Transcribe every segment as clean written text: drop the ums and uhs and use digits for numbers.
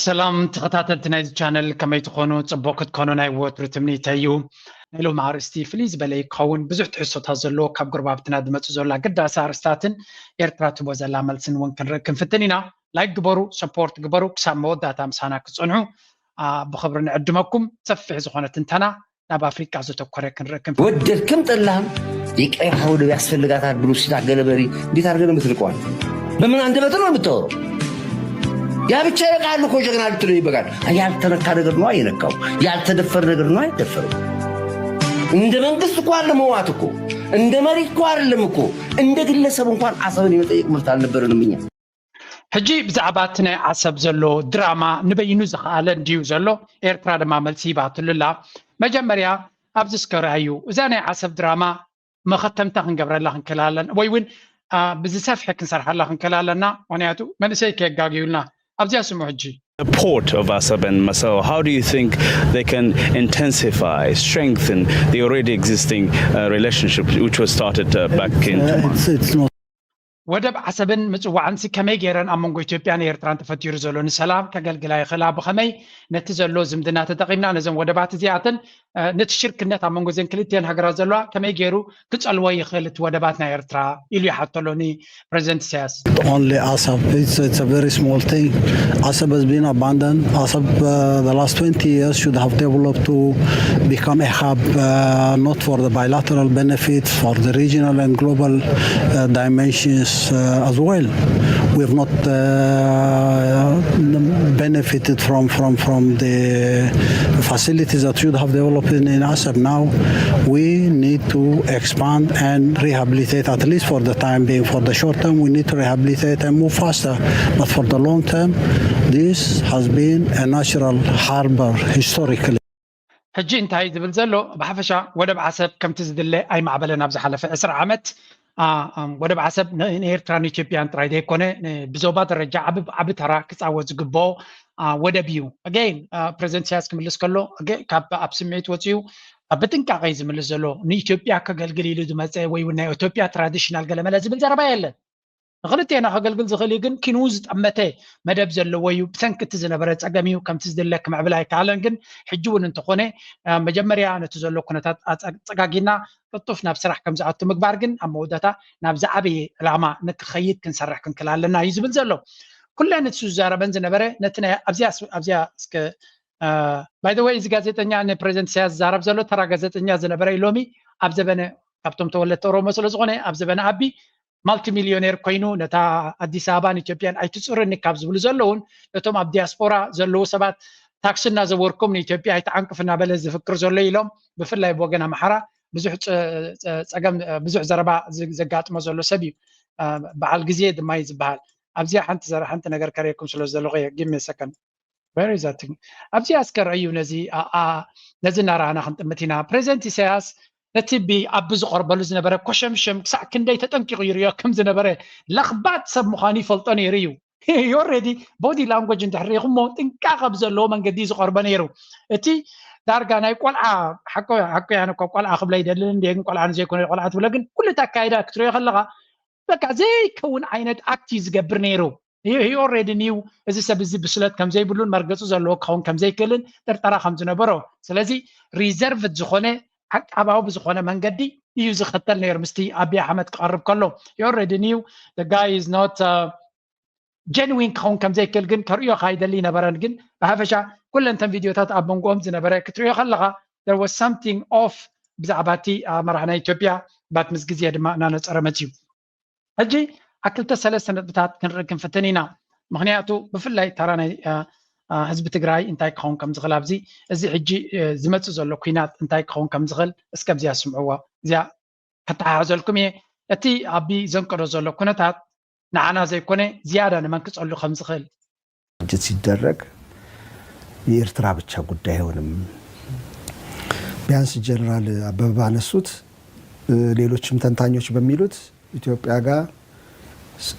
سلام تخطاتلت نايز channel كما يتخونو تصبوكت كونو ناي ووتر تمنيتايو نيلو معرستي فليز بلاي قون بزح تحسو تازلو كاب قربابتنا دمتو زولا قد أسار ستاتن إيرترا تبوز الله ملسن وانكن ركن فتنينا لايك قبرو سبورت قبرو كسام مودا تامسانا كتصنعو بخبرنا عدمكم تسفح زخونة تنتنا ناب أفريقيا زوتو كوريكن ركن ودر كم تلاهم يك أي حاولوا يحصل لقاطات بروسي تاع قلبري دي تارجنا مثلكوان بمن عندنا تنا بتو يا بتشاي قالوا كل شيء قالوا تري بقال يا تنكر ነገር ነው አይነካው ያልተደፈረ ነገር ነው አይደፈረው እንደ መንግስት እኮ አይደለም ዋትኮ እንደ መሪ እኮ አይደለም እኮ እንደ ግለሰብ እንኳን አሰብን የመጠየቅ ምርት አልነበረንም እኛ ሕጂ ብዛዕባትና ዓሰብ ዘሎ ድራማ ንበይኑ ዝኻለ እንዲዩ ዘሎ ኤርትራ ድማ መልሲ ባትሉላ መጀመርያ ኣብዚ ስከራዩ እዛ ናይ ዓሰብ ድራማ መኸተምታ ክንገብረላ ክንከላለን ወይ እውን ብዝሰፍሐ ክንሰርሐላ ክንከላለና ምክንያቱ መንእሰይ ከጋጊዩልና The port of Asab and Masao, how do you think they can intensify, strengthen the already existing relationship which was started back in 2 months? It's not ወደብ ዓሰብን ምጽዋዕንሲ ከመይ ገይረን ኣብ መንጎ ኢትዮጵያን ኤርትራን ተፈቲሩ ዘሎ ንሰላም ከገልግላ ይኽእላ ብኸመይ ነቲ ዘሎ ዝምድና ተጠቒምና ነዞም ወደባት እዚኣትን ነቲ ሽርክነት ኣብ መንጎ ዘን ክልቲአን ሃገራት ዘለዋ ከመይ ገይሩ ክጸልዎ ይኽእል እቲ ወደባት ናይ ኤርትራ ኢሉ ይሓተሎኒ ፕሬዚደንት ኢሳያስ only Asab. It's a very small thing. Asab has been abandoned. Asab, the last 20 years should have developed to become a hub, not for the bilateral benefits, for the regional and global dimensions as well. We have not benefited from the facilities that should have developed in Asab. Now we need to expand and rehabilitate, at least for the time being. For the short term, we need to rehabilitate and move faster. But for the long term, this has been a natural harbor historically. ሕጂ እንታይ ዝብል ዘሎ ብሓፈሻ ወደብ ዓሰብ ከምቲ ዝድለ ኣይማዕበለን ኣብ ዝሓለፈ 10 ዓመት ወደብ ዓሰብ ንኤርትራን ኢትዮጵያን ጥራይ ዘይኮነ ብዞባ ደረጃ ዓብ ተራ ክፃወት ዝግብኦ ወደብ እዩ ኣገይን ፕሬዚደንት ኢሳያስ ክምልስ ከሎ ካብ ኣብ ስምዒት ወፂኡ ብጥንቃቐ ዝምልስ ዘሎ ንኢትዮጵያ ከገልግል ኢሉ ዝመፀ ወይ እውን ናይ ኢትዮጵያ ትራዲሽናል ገለመለ ዝብል ዘረባ የለን ንኽልቴና ከገልግል ዝኽእል ግን ኪኑ ዝጠመተ መደብ ዘለዎ እዩ ብሰንኪ እቲ ዝነበረ ፀገም እዩ ከምቲ ዝድለ ክምዕብል ኣይከኣለን ግን ሕጂ እውን እንተኾነ መጀመርያ ነቲ ዘሎ ኩነታት ፀጋጊና ቅጡፍ ናብ ስራሕ ከም ዝኣቱ ምግባር ግን ኣብ መወዳእታ ናብ ዝዓበየ ዕላማ ንክኸይድ ክንሰርሕ ክንክእል ኣለና እዩ ዝብል ዘሎ ኩለን እቲ ዝዛረበን ዝነበረ ነቲ ናይ ኣብዚያ እስከ ባይ ዘ ወይ እዚ ጋዜጠኛ ንፕሬዚደንት ኢሳያስ ዝዛረብ ዘሎ ተራ ጋዜጠኛ ዝነበረ ሎሚ ኣብ ዘበነ ካብቶም ተወለድቲ ኦሮሞ ስለ ዝኾነ ኣብ ዘበነ ኣቢ ማልቲ ሚሊዮኔር ኮይኑ ነታ ኣዲስ ኣበባን ኢትዮጵያን ኣይትፅርኒ ካብ ዝብሉ ዘለውን ነቶም ኣብ ዲያስፖራ ዘለዉ ሰባት ታክስና ዘወርኩም ንኢትዮጵያ ኣይተዓንቅፍና በለ ዝፍክር ዘሎ ኢሎም ብፍላይ ብወገን ኣምሓራ ብዙሕ ፀገም ብዙሕ ዘረባ ዘጋጥሞ ዘሎ ሰብ እዩ በዓል ግዜ ድማ እዩ ዝበሃል ኣብዚኣ ሓንቲ ነገር ከሪአኩም ስለ ዘለኹ ጊቭ ሚ ሰከንድ where is that thing ኣብዚኣ እስከርአዩ ነዚ እናረኣና ክንጥምት ኢና ፕሬዚደንት ኢሳያስ ነቲ ኣብ ዝቐርበሉ ዝነበረ ኮሸምሸም ክሳዕ ክንደይ ተጠንቂቑ ይርዮ ከም ዝነበረ ለኽባት ሰብ ምዃኑ ይፈልጦ ነይሩ እዩ ኦልሬዲ ቦዲ ላንጉጅ እንድሕሪኹሞ ጥንቃቐ ብዘለዎ መንገዲ ዝቐርበ ነይሩ እቲ ዳርጋ ናይ ቆልዓ ሓቆያን እኳ ቆልዓ ክብላ ይደልን እንደ ግን ቆልዓ ንዘይኮነ ቆልዓ ትብለ ግን ኩሉ እቲ ኣካይዳ ክትሪኦ ከለኻ በቃ ዘይከውን ዓይነት ኣክቲ ዝገብር ነይሩ ኦልሬዲ ኒው እዚ ሰብ እዚ ብስለት ከም ዘይብሉን መርገፁ ዘለዎ ክኸውን ከም ዘይክእልን ጥርጠራ ከም ዝነበሮ ስለዚ ሪዘርቭድ ዝኾነ ዓቃባዊ ብዝኾነ መንገዲ እዩ ዝኽተል ነይሩ ምስቲ ኣብይ ኣሕመድ ክቐርብ ከሎ ኦልሬዲ ኒው the guy is not genuine ክኸውን ከም ዘይክእል ግን ከርእዮ ካይደሊ ነበረን ግን ብሓፈሻ ኩለንተን ቪድዮታት ኣብ መንጎኦም ዝነበረ ክትሪኦ ከለኻ there was something off ብዛዕባ እቲ መራሒ ናይ ኢትዮጵያ ባት ምስ ግዜ ድማ እናነፀረ መፅዩ ሕጂ ኣክልተ ሰለስተ ነጥብታት ክንርኢ ክንፍትን ኢና ምክንያቱ ብፍላይ ተራ ናይ ህዝቢ ትግራይ እንታይ ክኸውን ከም ዝኽእል ኣብዚ እዚ ሕጂ ዝመፅእ ዘሎ ኩናት እንታይ ክኸውን ከም ዝኽእል እስከብዚያ ስምዕዎ እዚኣ ከተሓሓዘልኩም እየ እቲ ኣቢ ዘንቀዶ ዘሎ ኩነታት ንዓና ዘይኮነ ዝያዳ ንመን ክፀሉ ከም ዝኽእል ግጭት ሲደረግ የኤርትራ ብቻ ጉዳይ አይሆንም ቢያንስ ጀነራል አበበ ባነሱት ሌሎችም ተንታኞች በሚሉት ኢትዮጵያ ጋር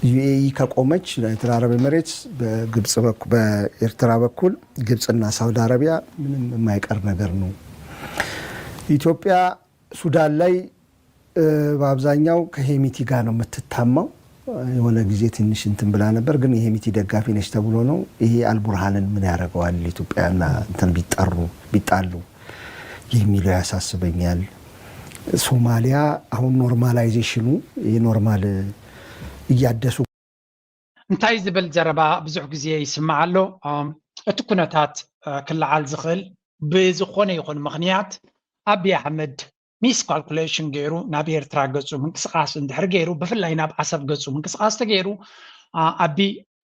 ዩኤኢ ከቆመች ዩናይትድ አረብ ኤሚሬትስ በግብጽ በኩል በኤርትራ በኩል ግብጽና ሳውዲ አረቢያ ምንም የማይቀር ነገር ነው ኢትዮጵያ ሱዳን ላይ በአብዛኛው ከሄሚቲ ጋር ነው የምትታማው የሆነ ጊዜ ትንሽ እንትን ብላ ነበር። ግን ይሄ ሚቲ ደጋፊ ነች ተብሎ ነው። ይሄ አልቡርሃንን ምን ያደርገዋል ኢትዮጵያና እንትን ቢጣሉ የሚለው ያሳስበኛል። ሶማሊያ አሁን ኖርማላይዜሽኑ የኖርማል እያደሱ እንታይ ዝብል ዘረባ ብዙሕ ግዜ ይስማዕ ኣሎ እቲ ኩነታት ክለዓል ዝኽእል ብዝኾነ ይኹን ምኽንያት አብይ አሕመድ ሚስ ካልኩሌሽን ገይሩ ናብ ኤርትራ ገጹ ምንቅስቃስ እንድሕር ገይሩ ብፍላይ ናብ አሰብ ገጹ ምንቅስቃስ ተገይሩ አቢ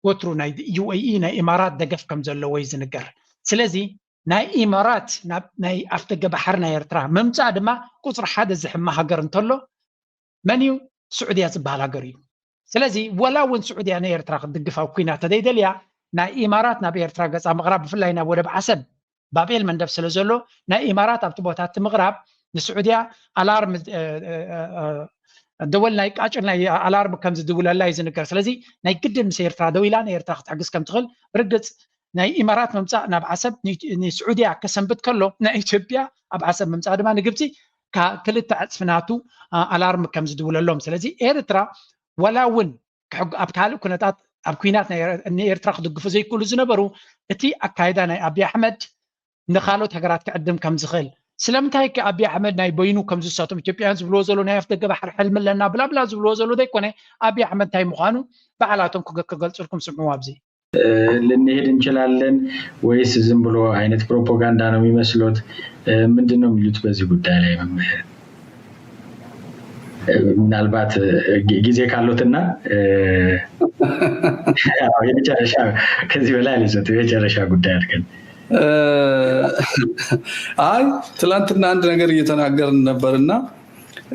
ወትሩ ናይ ዩኤኢ ናይ ኢማራት ደገፍ ከም ዘለዎ እዩ ዝንገር። ስለዚ ናይ ኢማራት ናይ ኣፍደገ ባሕር ናይ ኤርትራ ምምፃእ ድማ ቁፅሪ ሓደ ዝሕማ ሃገር እንተሎ መን እዩ? ስዑድያ ዝበሃል ሃገር እዩ። ስለዚ ወላ እውን ስዑድያ ናይ ኤርትራ ክድግፍ ኣብ ኩናት ተደይደልያ ናይ ኢማራት ናብ ኤርትራ ገፃ ምቕራብ ብፍላይ ናብ ወደብ ዓሰብ ባቤል መንደብ ስለ ዘሎ ናይ ኢማራት ኣብቲ ቦታት ምቕራብ ንስዑድያ ኣላርም ደወል ናይ ቃጭል ናይ ኣላርም ከም ዝድውለላ እዩ ዝንገር። ስለዚ ናይ ግድን ምስ ኤርትራ ደው ኢላ ንኤርትራ ክትሕግዝ ከም ትኽእል ብርግፅ ናይ ኢማራት ምምፃእ ናብ ዓሰብ ንስዑድያ ከሰንብት ከሎ ናይ ኢትዮጵያ ኣብ ዓሰብ ምምፃእ ድማ ንግብፂ ክልተ ዕፅፍናቱ ኣላርም ከም ዝድውለሎም። ስለዚ ኤርትራ ወላ እውን ኣብ ካልእ ኩነታት ኣብ ኩናት ንኤርትራ ክድግፉ ዘይክእሉ ዝነበሩ እቲ ኣካይዳ ናይ አብይ አሕመድ ንካልኦት ሃገራት ክዕድም ከም ዝኽእል ስለምንታይ አብይ አሕመድ ናይ በይኑ ከም ዝሳቶም ኢትዮጵያውያን ዝብልዎ ዘሎ ናይ ኣፍደገ ባሕሪ ሕልሚ ኣለና ብላብላ ዝብልዎ ዘሎ ዘይኮነ አብይ አሕመድ እንታይ ምዃኑ በዓላቶም ክገልጽልኩም ስምዑ። ኣብዚ ልንሄድ እንችላለን ወይስ ዝም ብሎ አይነት ፕሮፓጋንዳ ነው የሚመስሉት? ምንድን ነው የሚሉት በዚህ ጉዳይ ላይ መምህር? ምናልባት ጊዜ ካሉትና የመጨረሻ ከዚህ በላይ ሊሰጡ የመጨረሻ ጉዳይ አድርገን አይ ትላንትና አንድ ነገር እየተናገርን ነበርና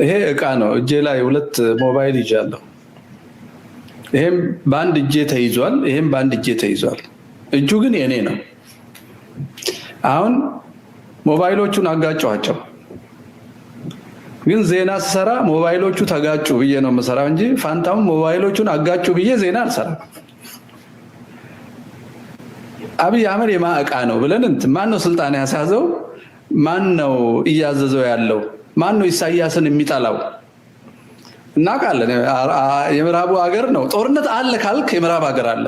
ይሄ እቃ ነው። እጄ ላይ 2 ሞባይል ይዣለሁ። ይሄም በአንድ እጄ ተይዟል፣ ይሄም በአንድ እጄ ተይዟል። እጁ ግን የኔ ነው። አሁን ሞባይሎቹን አጋጨኋቸው። ግን ዜና ስሰራ ሞባይሎቹ ተጋጩ ብዬ ነው የምሰራው እንጂ ፋንታውን ሞባይሎቹን አጋጩ ብዬ ዜና አልሰራም። አብይ አህመድ የማዕቃ ነው ብለን ማን ነው ስልጣን ያሳዘው? ማን ነው እያዘዘው ያለው? ማን ነው ኢሳያስን የሚጠላው? እናውቃለን። የምዕራቡ ሀገር ነው። ጦርነት አለ ካልክ የምዕራብ ሀገር አለ።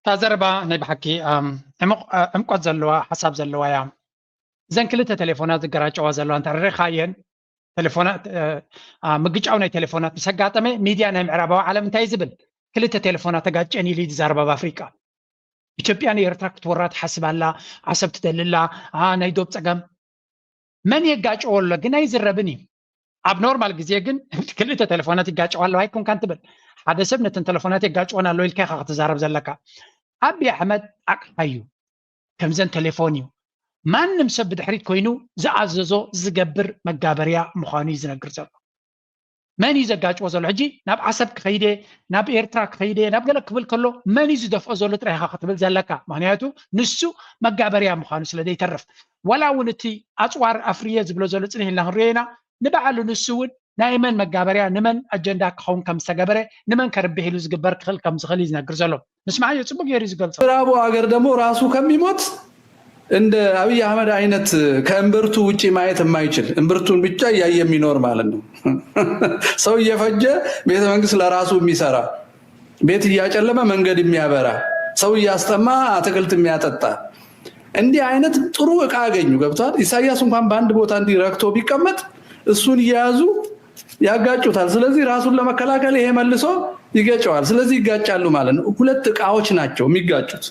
ታዘረባ ናይ ብሓቂ ዕምቆት ዘለዋ ሓሳብ ዘለዋ እያ። እዘን ክልተ ቴሌፎናት ዝገራጨዋ ዘለዋ እንተረኻየን ቴሌፎናት ምግጫው ናይ ቴሌፎናት ምስ ኣጋጠመ ሚድያ ናይ ምዕራባዊ ዓለም እንታይ ዝብል ክልተ ቴሌፎናት ተጋጨን ኢሉ ይዛረባ ብኣፍሪቃ። ኢትዮጵያ ንኤርትራ ክትወራ ትሓስብ ኣላ፣ ዓሰብ ትደልላ፣ ናይ ዶብ ፀገም መን የጋጭዎ ኣሎ ግን ኣይዝረብን እዩ። ኣብ ኖርማል ግዜ ግን ክልተ ቴሌፎናት ይጋጭዋ ኣለዋ ኣይኮንካ እንትብል ሓደ ሰብ ነተን ቴሌፎናት የጋጭዎን ኣሎ ኢልካ ኢኻ ክትዛረብ ዘለካ። አብይ አሕመድ ኣቕሓ እዩ፣ ከምዘን ቴሌፎን እዩ። ማንም ሰብ ብድሕሪት ኮይኑ ዝኣዘዞ ዝገብር መጋበርያ ምዃኑ እዩ ዝነግር ዘሎ። መን እዩ ዘጋጭዎ ዘሎ? ሕጂ ናብ ዓሰብ ክኸይደ ናብ ኤርትራ ክኸይደ ናብ ገለ ክብል ከሎ መን እዩ ዝደፍኦ ዘሎ ጥራይ ኢኻ ክትብል ዘለካ። ምክንያቱ ንሱ መጋበርያ ምዃኑ ስለ ዘይተርፍ ወላ እውን እቲ ኣፅዋር ኣፍርየ ዝብሎ ዘሎ ፅኒሕ ኢልና ክንሪኦ ኢና ንባዕሉ ንሱ እውን ናይ መን መጋበርያ ንመን ኣጀንዳ ክኸውን ከም ዝተገበረ ንመን ከርብሕ ኢሉ ዝግበር ክኽእል ከም ዝኽእል እዩ ዝነግር ዘሎ። ንስማዕዮ ፅቡቅ ጌሩ ዝገልፆ። ምዕራቡ ሀገር ደግሞ ራሱ ከሚሞት እንደ አብይ አህመድ አይነት ከእምብርቱ ውጪ ማየት የማይችል እምብርቱን ብቻ እያየ የሚኖር ማለት ነው። ሰው እየፈጀ ቤተ መንግስት ለራሱ የሚሰራ፣ ቤት እያጨለመ መንገድ የሚያበራ፣ ሰው እያስጠማ አትክልት የሚያጠጣ እንዲህ አይነት ጥሩ እቃ አገኙ። ገብቷል። ኢሳያስ እንኳን በአንድ ቦታ እንዲረክቶ ቢቀመጥ እሱን እየያዙ ያጋጩታል። ስለዚህ ራሱን ለመከላከል ይሄ መልሶ ይገጨዋል። ስለዚህ ይጋጫሉ ማለት ነው። 2 እቃዎች ናቸው የሚጋጩት።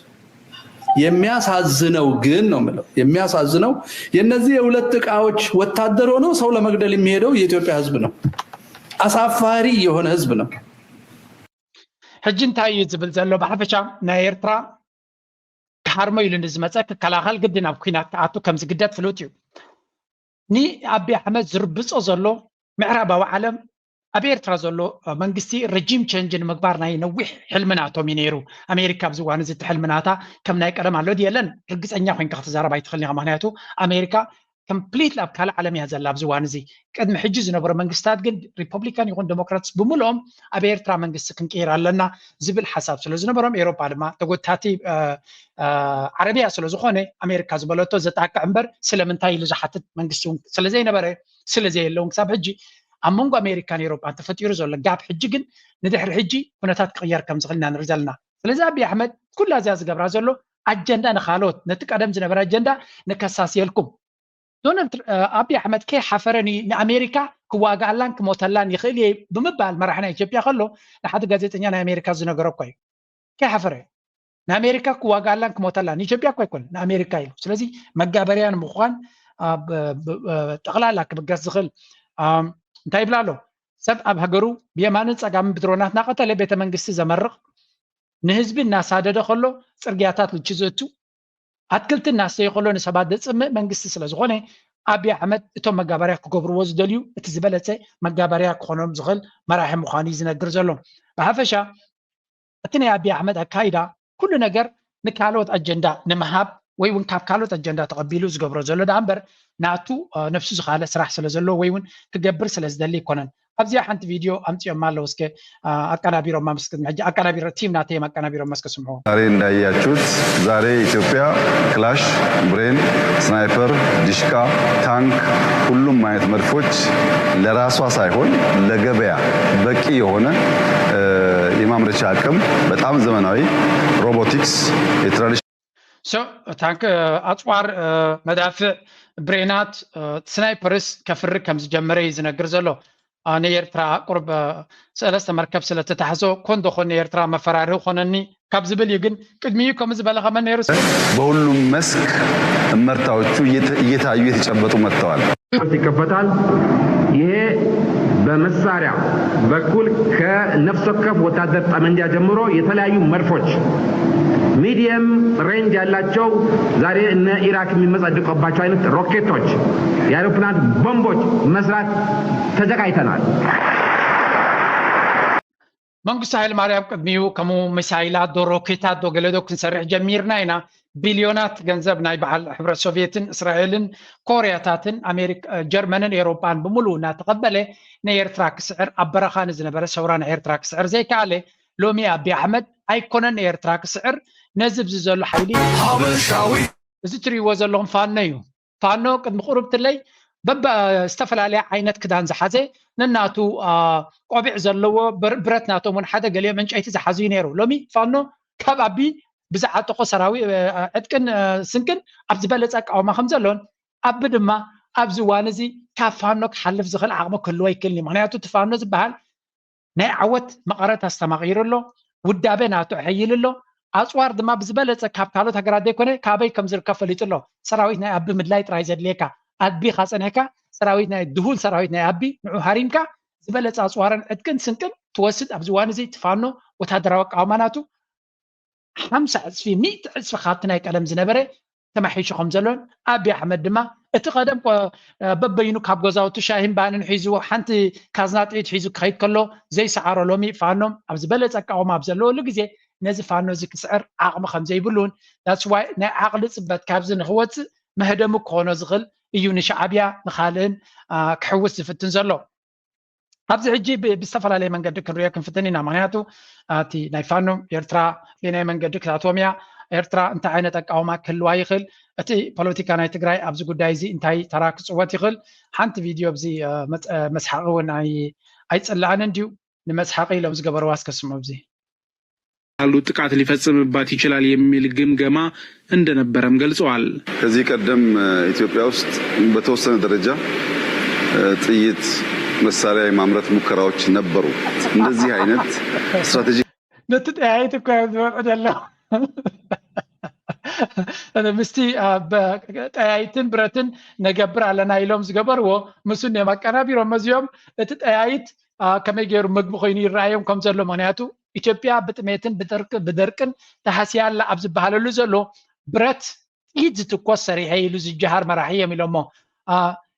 የሚያሳዝነው ግን ነው ማለት የሚያሳዝነው የነዚህ የ2 እቃዎች ወታደር ሆኖ ሰው ለመግደል የሚሄደው የኢትዮጵያ ህዝብ ነው። አሳፋሪ የሆነ ህዝብ ነው። ሕጂ እንታይ እዩ ዝብል ዘሎ ብሓፈሻ ናይ ኤርትራ ካርሞ ኢሉ ንዝመፀ ክከላኸል ግድን ኣብ ኩናት ተኣቱ ከም ዝግደድ ፍሉጥ እዩ። ንአብይ አሕመድ ዝርብፆ ዘሎ ምዕራባዊ ዓለም ኣብ ኤርትራ ዘሎ መንግስቲ ረጂም ቼንጅ ንምግባር ናይ ነዊሕ ሕልምናቶም እዩ ነይሩ። ኣሜሪካ ኣብዚ እዋን እዚ እቲ ሕልምናታ ከም ናይ ቀደም ኣሎ ድየለን ርግፀኛ ኮይንካ ክትዛረብ ኣይትኽእልን ኢኻ። ምክንያቱ ኣሜሪካ ኮምፕሊት ኣብ ካልእ ዓለም እያ ዘላ ኣብዚ እዋን እዚ። ቅድሚ ሕጂ ዝነበሩ መንግስታት ግን ሪፐብሊካን ይኹን ዴሞክራትስ ብምልኦም ኣብ ኤርትራ መንግስቲ ክንቀይር ኣለና ዝብል ሓሳብ ስለ ዝነበሮም ኤሮፓ ድማ ተጎታቲ ዓረብያ ስለ ዝኾነ ኣሜሪካ ዝበለቶ ዘጣቅዕ እምበር ስለምንታይ ኢሉ ዝሓትት መንግስቲ እውን ስለዘይነበረ ስለዘየለውን ክሳብ ሕጂ أمونغ أمريكان يوروب أنت فتيرو زول جاب حجي جن ندحر حجي ونتات قيار كم زغلنا نرزلنا فلذا أبي أحمد كل هذا قبر زلو أجندة نخالوت نتك أدم زنبر أجندة نكساسي لكم دونالد أبي أحمد كي حفرني أمريكا كواقعلان كموتلان يخلي بمبال مرحنا إثيوبيا خلو لحد جازيتنا أمريكا زنقرب كوي كي حفره أمريكا كواقعلان كموتلان إثيوبيا كوي كل أمريكا يلو سلازي مجابريان مخوان تغلالك بقصغل انتاي بلالو سب أب هجرو بيمانن صقام بدرونات ناقته لبيت منግስት زمرق نهزب الناس هذا دخلو صرغياتات لچزوتو أتكلت الناس يقولون سباد دصم منግስት ስለዝኾነ أبي أحمد እቶም መጋባርያ ክገብርዎ ዝደልዩ እቲ ዝበለጸ መጋባርያ ክኾኖም ዝኽእል መራሒ ምዃኑ ዝነግር ዘሎ ብሓፈሻ እቲ ናይ أبي أحمد ኣካይዳ ኩሉ ነገር ንካልኦት ኣጀንዳ ንምሃብ ወይ እውን ካብ ካልኦት ኣጀንዳ ተቐቢሉ ዝገብሮ ዘሎ ዳንበር ናቱ ነፍሱ ዝኻለ ስራሕ ስለ ዘሎ ወይ እውን ክገብር ስለ ዝደሊ ይኮነን ኣብዚ ሓንቲ ቪድዮ ኣምጪኦም ኣለዉ እስከ አቀናቢሮም ማመስከት ማጂ አቀናቢሮ ቲም ናተ አቀናቢሮም ማስከስምሁ ዛሬ እንዳያችሁት ዛሬ ኢትዮጵያ ክላሽ ብሬን ስናይፐር ዲሽቃ ታንክ ሁሉም አይነት መድፎች ለራሷ ሳይሆን ለገበያ በቂ የሆነ የማምረቻ አቅም በጣም ዘመናዊ ሮቦቲክስ የትራዲሽናል ታንክ አጽዋር መዳፍዕ ብሬናት ስናይፐርስ ከፍር ከም ዝጀመረ ይዝነግር ዘሎ أنا يرترا قرب سألست مركب سلة تحسو كون دخون يرترا مفراره خونني كابزبل يجن كدميكم زبالة خمن يرس بقولهم مسك مرتاوتشو يتعيو يتشبطوا متوال يكفتال يه بمسارع بكل كنفس كف وتعدد أمنجا جمرو يتلاقي مرفوش ሚዲየም ሬንጅ ያላቸው ዛሬ እነ ኢራክ የሚመጻደቁባቸው አይነት ሮኬቶች የአውሮፕላን ቦምቦች መስራት ተዘጋጅተናል መንግስቱ ኃይለ ማርያም ቅድሚው ከሙ ሚሳይላት ዶ ሮኬታት ዶ ገለዶ ክንሰርሕ ጀሚርና ኢና ቢልዮናት ገንዘብ ናይ በዓል ሕብረት ሶቪየትን እስራኤልን ኮርያታትን አሜሪካ ጀርመንን ኤውሮፓን በሙሉ እናተቀበለ ንኤርትራ ክስዕር አበረኻን ዝነበረ ሰውራ ንኤርትራ ክስዕር ዘይከኣለ ሎሚ أبي أحمد أيكونن إيرترا كسعر نزب زلوا حيلي حبشاوي إذا تري وزلهم فانيو فانو قد مقربت لي ببا استفل عليه عينت كدان زحزة نناتو قابع زلوا برت ناتو من حدا قال لي من شيء تزحزينيرو لومي فانو كاب أبي بزعات قصراوي أتكن سنكن أبزبلت أو ما خمزلون أبد ما أبزوانزي كافانوك حلف زخل عقمه كله يكلني معناته تفانو زبال ናይ ዓወት መቐረት ኣስተማቒሩሎ ውዳበ ናቱ ሕይልሎ ኣጽዋር ድማ ብዝበለጸ ካብ ካልኦት ሃገራት ዘይኮነ ካበይ ከም ዝርከብ ፈሊጡሎ ሰራዊት ናይ ኣቢ ምድላይ ጥራይ ዘድልየካ ኣቢ ካጸንሕካ ሰራዊት ናይ ድሁል ሰራዊት ናይ ኣቢ ንዑ ሃሪምካ ዝበለጸ ኣጽዋርን ዕጥቅን ስንቅን ትወስድ ኣብዚ እዋን እዚ ትፋኖ ወታደራዊ ኣቃውማ ናቱ 50 ዕፅፊ 100 ዕፅፊ ካብቲ ናይ ቀደም ዝነበረ ተማሒሹ ከም ዘሎን أبي أحمد ድማ እቲ ቀደም በበይኑ ካብ ገዛውቱ ሻሂን ባንን ሒዙ ሓንቲ ካዝናት ዒድ ሒዙ ክኸይድ ከሎ ዘይሰዓሮ ሎሚ ፋኖም ኣብ ዝበለጸ ኣቃውማ ኣብ ዘለወሉ ግዜ ነዚ ፋኖ እዚ ክስዕር ዓቕሚ ከም ዘይብሉን that's why ናይ ዓቕሊ ጽበት ካብዚ ንኽወፅእ መህደሙ ክኾኖ ዝኽእል እዩ ንሻዕብያ ንኻልእን ክሕውስ ዝፍትን ዘሎ ኣብዚ ሕጂ ብዝተፈላለየ መንገዲ ክንሪኦ ክንፍትን ኢና ምክንያቱ እቲ ናይ ፋኖ ኤርትራ ብናይ መንገዲ ክታትዎም እያ ኤርትራ እንታይ ዓይነት ኣቃውማ ክህልዋ ይኽእል እቲ ፖለቲካ ናይ ትግራይ ኣብዚ ጉዳይ እዚ እንታይ ተራ ክፅወት ይኽእል ሓንቲ ቪድዮ ኣብዚ መስሓቂ እውን ኣይፅላዕን እንድዩ ንመስሓቂ ኢሎም ዝገበርዋ እስከስምዑ ኣብዚ አሉ ጥቃት ሊፈጽምባት ይችላል የሚል ግምገማ እንደነበረም ገልጸዋል። ከዚህ ቀደም ኢትዮጵያ ውስጥ በተወሰነ ደረጃ ጥይት መሳሪያ የማምረት ሙከራዎች ነበሩ። እንደዚህ አይነት ስትራቴጂ ነትጠያይት እኮ ያለው أنا مستي بتأييتن برتن نجبر على نايلهم زجبرو مسون يا مكانا بيرو مزيوم تتأييت كم يجير مجموعين رأيهم كم زلوا مناتو إثيوبيا بتميتن بدركن تحسيا لا أبز بحالو زلوا برت يد تكسري هاي لوز الجهار مراحية ملومو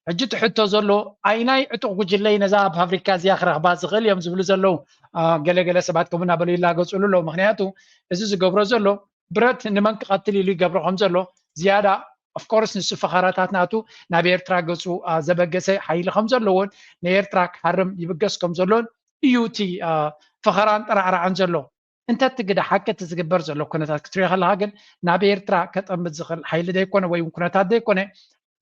عجت حتى زلوا عيناي عتوق جلي نزاب أفريقيا زي آخر أخبار زغل يوم زبلوا زلوا قال سبعتكم من أبلي لا قصولوا له مهنياتو إذا زجبرو زلوا برت نمك قتلي اللي قبل خمسة زيادة of course نسو فخارات ناتو نبير تراجسو زبجسة حيل خمسة لون نير تراك حرم يبجس خمسة لون يوتي فخاران ترى عنزلو أنت تقدر حكة تزجبر زلو كنا تكتري خلا هاجن نبير تراك كتم بتزخل حيل ده يكون ويمكن تاد يكون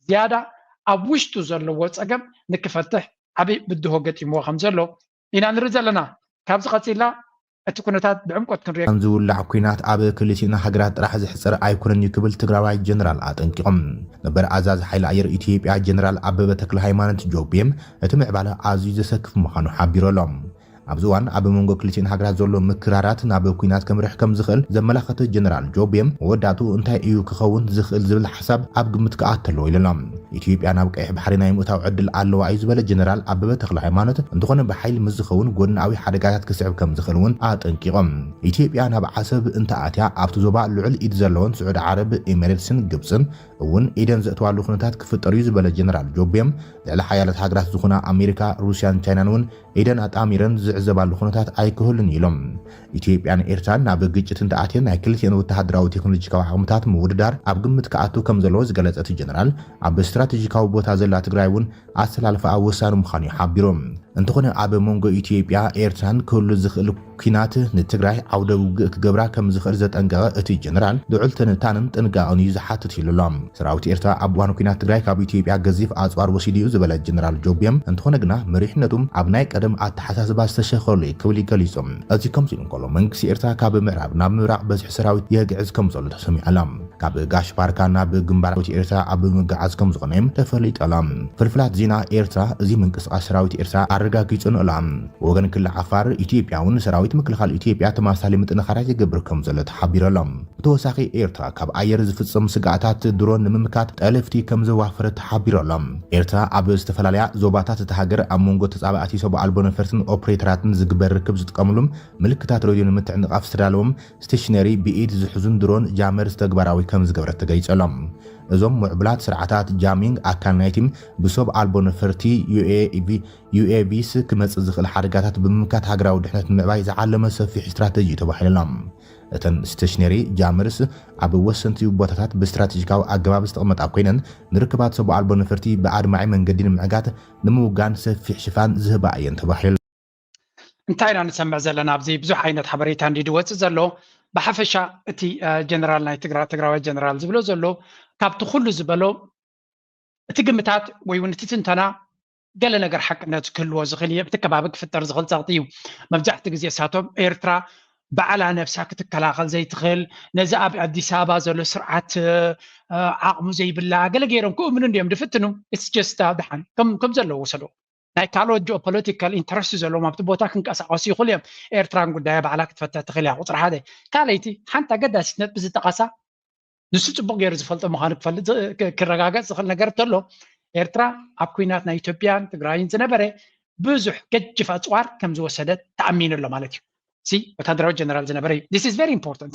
زيادة أبوش تزلو واتس أجم نكفتح عبي بده قتيمو خمزلو إن نرزلنا كابز قتيلا أتكونتات بعمقت كنريك أمزو الله كوينات أبي كليتنا حجرات راح زحصر أيكون يكبل تجراوي جنرال أتنكم نبر عزاز حيل عير إثيوبيا جنرال أبي بتكل هيمانة جوبيم أتمع على عزيز سكف مخانو حبير لهم أبزوان أبي مونغو كليتين حجرات زولو مكرارات نابي كوينات كم رح كم زخل زملاخة جنرال جوبيم ودعتو انتهى إيو كخون زخل زبل حساب أبقى متكأتلو إلى لهم إثيوبيا نابك إيه بحرنا يموتوا عدل على وعيز بلا جنرال أبي بتكل هيمانة انتقون بحيل مزخون قلنا أوي حركات كسعب كم زخلون أتنكيهم إثيوبيا ناب حسب انت أتيا أبتزوبا لعل إيدزلون سعود عرب إماراتسن جبسن ون إيدن زقتوا لخنتات كفت أريز بلا جنرال جوبيم لعل حيالة حجرات زخنا أمريكا روسيا تشاينانون إيدن أتأميرن زعزبا لخنتات أي كهلن يلوم إثيوبيا إيرتران ناب جيتشت انت أتيا ناكلتين وتحدراو تكنولوجيكاو حكومتات موددار أبقمت كأتو كم زلوز قالت جنرال أب استراتيجيكاو بوتا زلا تجرايون أسلالف أوسان مخاني حابيروم انتخون أب مونغو إثيوبيا إيرتران كل زخل كينات نتجراي عودة كجبرا كم زخر زت أنجا أتي جنرال دعلتن تانن تنجا أني زحات تيلولام سراوت إيرترا أبوانو كينات تجراي كاب إثيوبيا جزيف أزوار وسيديو زبالة جنرال جوبيم انتخون جنا مريحنتهم أبناء قدم أتحساس باس تشخلي كولي كليسوم أزي كم سين كلو منك إيرترا كاب مرعب نام مرعب بس سراوت يجعز كم زول تسمي علام كاب جاش باركا ناب جنبار إيرترا أب مجعز كم زغنيم تفليت علام فلفلات زينا إيرترا زي منكس سراوت إيرترا أرجع كيتون علام وغن كل عفار إثيوبيا ونسراوت مكلخال إثيوبيا تماثل متنخرات يجبر كم زلت حبير لهم توساقي إيرترا كاب أير زفتصم سقعتات درون ممكات ألفتي كم زوافرت حبير لهم إيرترا أبو استفلاليا زوباتات تهاجر أمونغو تسعباتي سبع ألبون فرسن أوبريتراتن زجبر كبزت قملهم ملكتات راديو متعند أفسرالهم ستيشنري بإيد زحزن درون جامر استقبراوي كم زجبرت تجيش لهم እዞም ሙዕብላት ስርዓታት ጃሚንግ ኣካል ናይቲም ብሶብ ኣልቦ ነፈርቲ UAVs ክመጽእ ዝኽእል ሓደጋታት ብምምካት ሃገራዊ ድሕነት ንምዕባይ ዝዓለመ ሰፊሕ ስትራቴጂ ተባሂሎም እተን ስቴሽነሪ ጃመርስ ኣብ ወሰንቲ ቦታታት ብስትራቴጂካዊ ኣገባብ ዝተቐመጣ ኮይነን ንርክባት ሰብ ኣልቦ ነፈርቲ ብኣድማዒ መንገዲ ንምዕጋት ንምውጋን ሰፊሕ ሽፋን ዝህባ እየን ተባሂሉ انتاينا نسمع زلنا بزي بزو حينت حبريتان دي دوت زلو بحفشا اتي جنرال ناي تقراوي جنرال زبلو زلو كابتو كل زبلو تقمتات ويونتي تنتنا قال نقر حق ناس كل وزغليه بتكبابك في الطرز غلط تعطيو مبجعت تجزي ساتوم ايرترا بعلى نفسك تكلاخل زي تخيل نزاب اديس ابا زلو سرعه عقم زي بالله قال غيرهم كو من انديم دفتنو اتس جست دحن كم زلو وصلوا ናይ ካልኦት ጂኦፖለቲካል ኢንተረስት ዘለዎ ኣብቲ ቦታ ክንቀሳቀሱ ይኽእሉ እዮም ኤርትራን ጉዳይ ባዕላ ክትፈትሕ ትኽእል እያ ቁፅሪ ሓደ ካልኣይቲ ሓንቲ ኣገዳሲነት ብዝጠቐሳ ንሱ ፅቡቅ ገይሩ ዝፈልጦ ምዃኑ ክረጋገፅ ዝኽእል ነገር እንተሎ ኤርትራ ኣብ ኩናት ናይ ኢትዮጵያን ትግራይን ዝነበረ ብዙሕ ገጅፍ ኣፅዋር ከም ዝወሰደት ተኣሚኑ ኣሎ ማለት እዩ سي وتدرج جنرال زنبري this is very important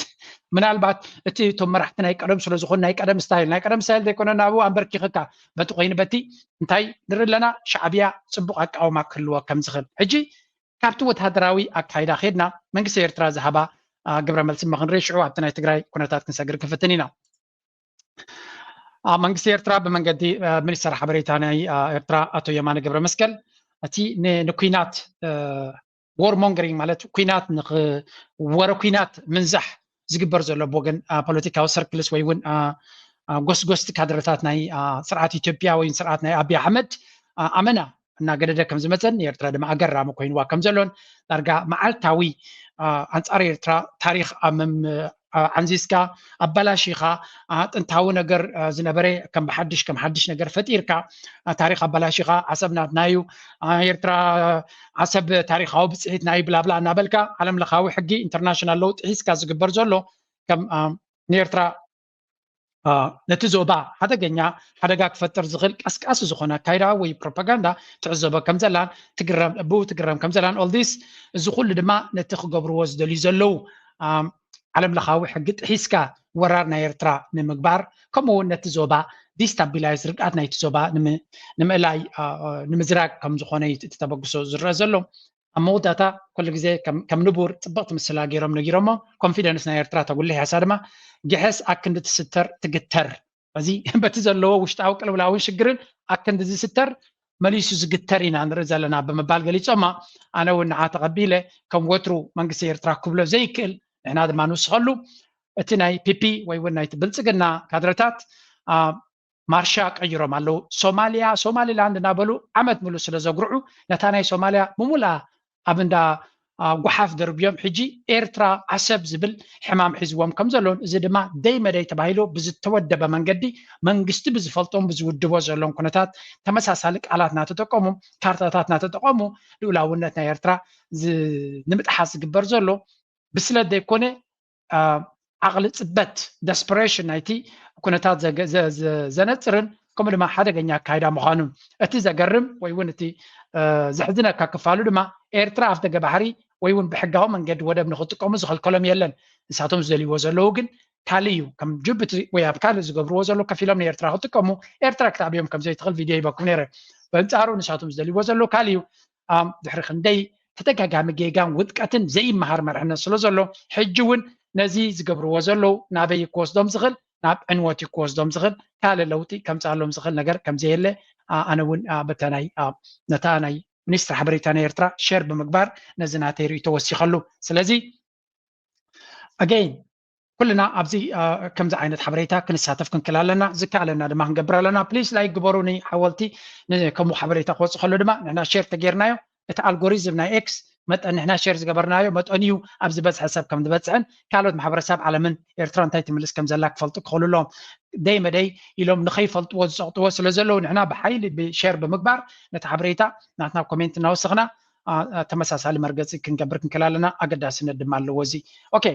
ምናልባት እቲ ቶም መራሕቲ ናይ ቀደም ስለ ዝኾኑ ናይ ቀደም ስታይል ዘይኮነ ናብኡ ኣንበርኪኽካ በቲ ኮይኑ በቲ እንታይ ንርኢ ኣለና ሻዕብያ ፅቡቅ ኣቃውማ ክህልዎ ከም ዝኽእል ሕጂ ካብቲ ወታደራዊ ኣካይዳ ኸድና መንግስቲ ኤርትራ ዝሃባ ግብረ መልሲ ክንርኢ ሽዑ ኣብቲ ናይ ትግራይ ኩነታት ክንሰግር ክፍትን ኢና መንግስቲ ኤርትራ ብመንገዲ ሚኒስተር ሓበሬታ ናይ ኤርትራ ኣቶ የማነ ገብረ መስቀል እቲ ንኩናት war mongering ማለት ኩናት ወረ ኩናት ምንዛሕ ዝግበር ዘሎ ወገን ፖለቲካዊ ሰርክልስ ወይ እውን ጎስጎስቲ ካድረታት ናይ ስርዓት ኢትዮጵያ ወይ ስርዓት ናይ አብይ አሕመድ ኣመና እና ገደደ ከም ዝመፀን ኤርትራ ድማ ኣገራሚ ኮይንዋ ከም ዘሎን ዳርጋ መዓልታዊ ኣንጻር ኤርትራ ታሪክ عنزيسك أبلاشيخا تنتهو نجر زنبري كم حدش نجر فتيركا تاريخ أبلاشيخا حسبنا نايو يرترا حسب تاريخ هاو بسعيد ناي بلا بلا نابلكا علم لخاوي حقي انترناشنال لو تحيس كاز برزولو كم نيرترا نتزوبا هذا جنيا هذا جاك فتر زغل أسكاس زخنا كايرا وي بروباغندا تعزوبا كم زلان تقرم كم زلان all this زخول دما نتخ قبروز دلي زلو علم لخاوي حقت حيسكا ورارنا يرترا نمقبار كمو نتزوبا ديستابيلايز رقات نيتزوبا نملاي نمزراق كم زخوني تتبقسو زرزلو أمو داتا كل جزء كم نبور تبقت مثلا جيرم نجيرمه confidence نيرترا تقول لي حسادما جهز أكند تستر تجتر فزي بتزلوا وشتاو كلو لاوين شجرن أكند تستر ماليش زجترين عن رجالنا بمبالغ لي سما أنا ونعات قبيلة كم وترو منقص يرترا كبله زي كل إحنا هذا ما نسخلو اتناي بي بي ويونايت بلصقنا كادرتات ማርሻ ቀይሮም አለው ሶማሊያ ሶማሊላንድ ናበሉ ዓመት ሙሉ ስለ ዘግርዑ ነታናይ ሶማሊያ ሙሙላ ኣብንዳ ጉሓፍ ደርብዮም ሕጂ ኤርትራ ዓሰብ ዝብል ሕማም ሒዝዎም ከም ዘሎን እዚ ድማ ደይ መደይ ተባሂሎ ብዝተወደበ መንገዲ መንግስቲ ብዝፈልጦም ብዝውድቦ ዘሎም ኩነታት ተመሳሳሊ ቃላት ናተጠቀሙ ካርታታት ናተጠቀሙ ልኡላውነት ናይ ኤርትራ ንምጥሓስ ዝግበር ዘሎ ብስለት ዘይኮነ ዓቕሊ ፅበት ደስፐሬሽን ናይቲ ኩነታት ዘነፅርን ከምኡ ድማ ሓደገኛ ኣካይዳ ምዃኑ እቲ ዘገርም ወይ እውን እቲ ዘሕዝነካ ክፋሉ ድማ ኤርትራ ኣፍ ደገ ባሕሪ ወይ እውን ብሕጋዊ መንገዲ ወደብ ንክጥቀሙ ዝኸልከሎም የለን ንሳቶም ዝደልይዎ ዘለዉ ግን ካልእ እዩ ከም ጅቡቲ ወይ ኣብ ካልእ ዝገብርዎ ዘሎ ከፍ ኢሎም ንኤርትራ ክጥቀሙ ኤርትራ ክተዕብዮም ከም ዘይትኽእል ቪድዮ ይበኩም ነይረ በንጻሩ ንሳቶም ዝደልይዎ ዘሎ ካልእ እዩ ድሕሪ ክንደይ ተደጋጋሚ ጌጋን ውጥቀትን ዘይመሃር መርሕነት ስለ ዘሎ ሕጂ እውን ነዚ ዝገብርዎ ዘለዉ ናበይ ክወስዶም ዝኽእል ናብ ዕንወት ክወስዶም ዝኽእል ካልእ ለውጢ ከምፃሎም ዝኽእል ነገር ከምዘየለ ኣነ እውን በተናይ ነታ ናይ ሚኒስትር ሓበሬታ ናይ ኤርትራ ሼር ብምግባር ነዚ ናተይ ርእቶ ወሲኸሉ ስለዚ ኣገይን ኩልና ኣብዚ ከምዚ ዓይነት ሓበሬታ ክንሳተፍ ክንክእል ኣለና ዝከኣለና ድማ ክንገብር ኣለና ፕሊስ ላይክ ግበሩኒ ሓወልቲ ከምኡ ሓበሬታ ክወፅእ ከሎ ድማ ንሕና ሼር ተጌርናዮ እቲ ኣልጎሪዝም ናይ ኤክስ መጠን ንሕና ሼር ዝገበርናዮ መጠን እዩ ኣብ ዝበፅሐ ሰብ ከም ዝበፅሕን ካልኦት ማሕበረሰብ ዓለምን ኤርትራ እንታይ ትምልስ ከም ዘላ ክፈልጡ ክኽእሉሎም ደይ መደይ ኢሎም ንኸይፈልጥዎ ዝፀቕጥዎ ስለ ዘለዉ ንሕና ብሓይሊ ብሼር ብምግባር ነቲ ሓበሬታ ናትና ኮሜንት እናወስኽና ተመሳሳሊ መርገፂ ክንገብር ክንክእል ኣለና ኣገዳስነት ድማ ኣለዎ እዚ ኦኬ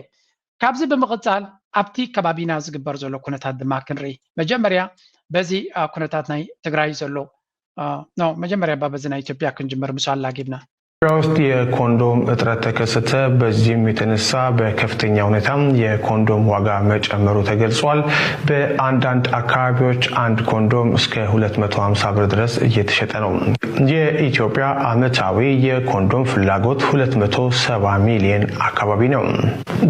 ካብዚ ብምቕፃል ኣብቲ ከባቢና ዝግበር ዘሎ ኩነታት ድማ ክንርኢ መጀመርያ በዚ ኩነታት ናይ ትግራይ ዘሎ መጀመሪያ በዚ ናይ ኢትዮጵያ ክንጅምር ምስ አላጊብና ውስጥ የኮንዶም እጥረት ተከሰተ። በዚህም የተነሳ በከፍተኛ ሁኔታ የኮንዶም ዋጋ መጨመሩ ተገልጿል። በአንዳንድ አካባቢዎች አንድ ኮንዶም እስከ 250 ብር ድረስ እየተሸጠ ነው። የኢትዮጵያ ዓመታዊ የኮንዶም ፍላጎት 270 ሚሊዮን አካባቢ ነው።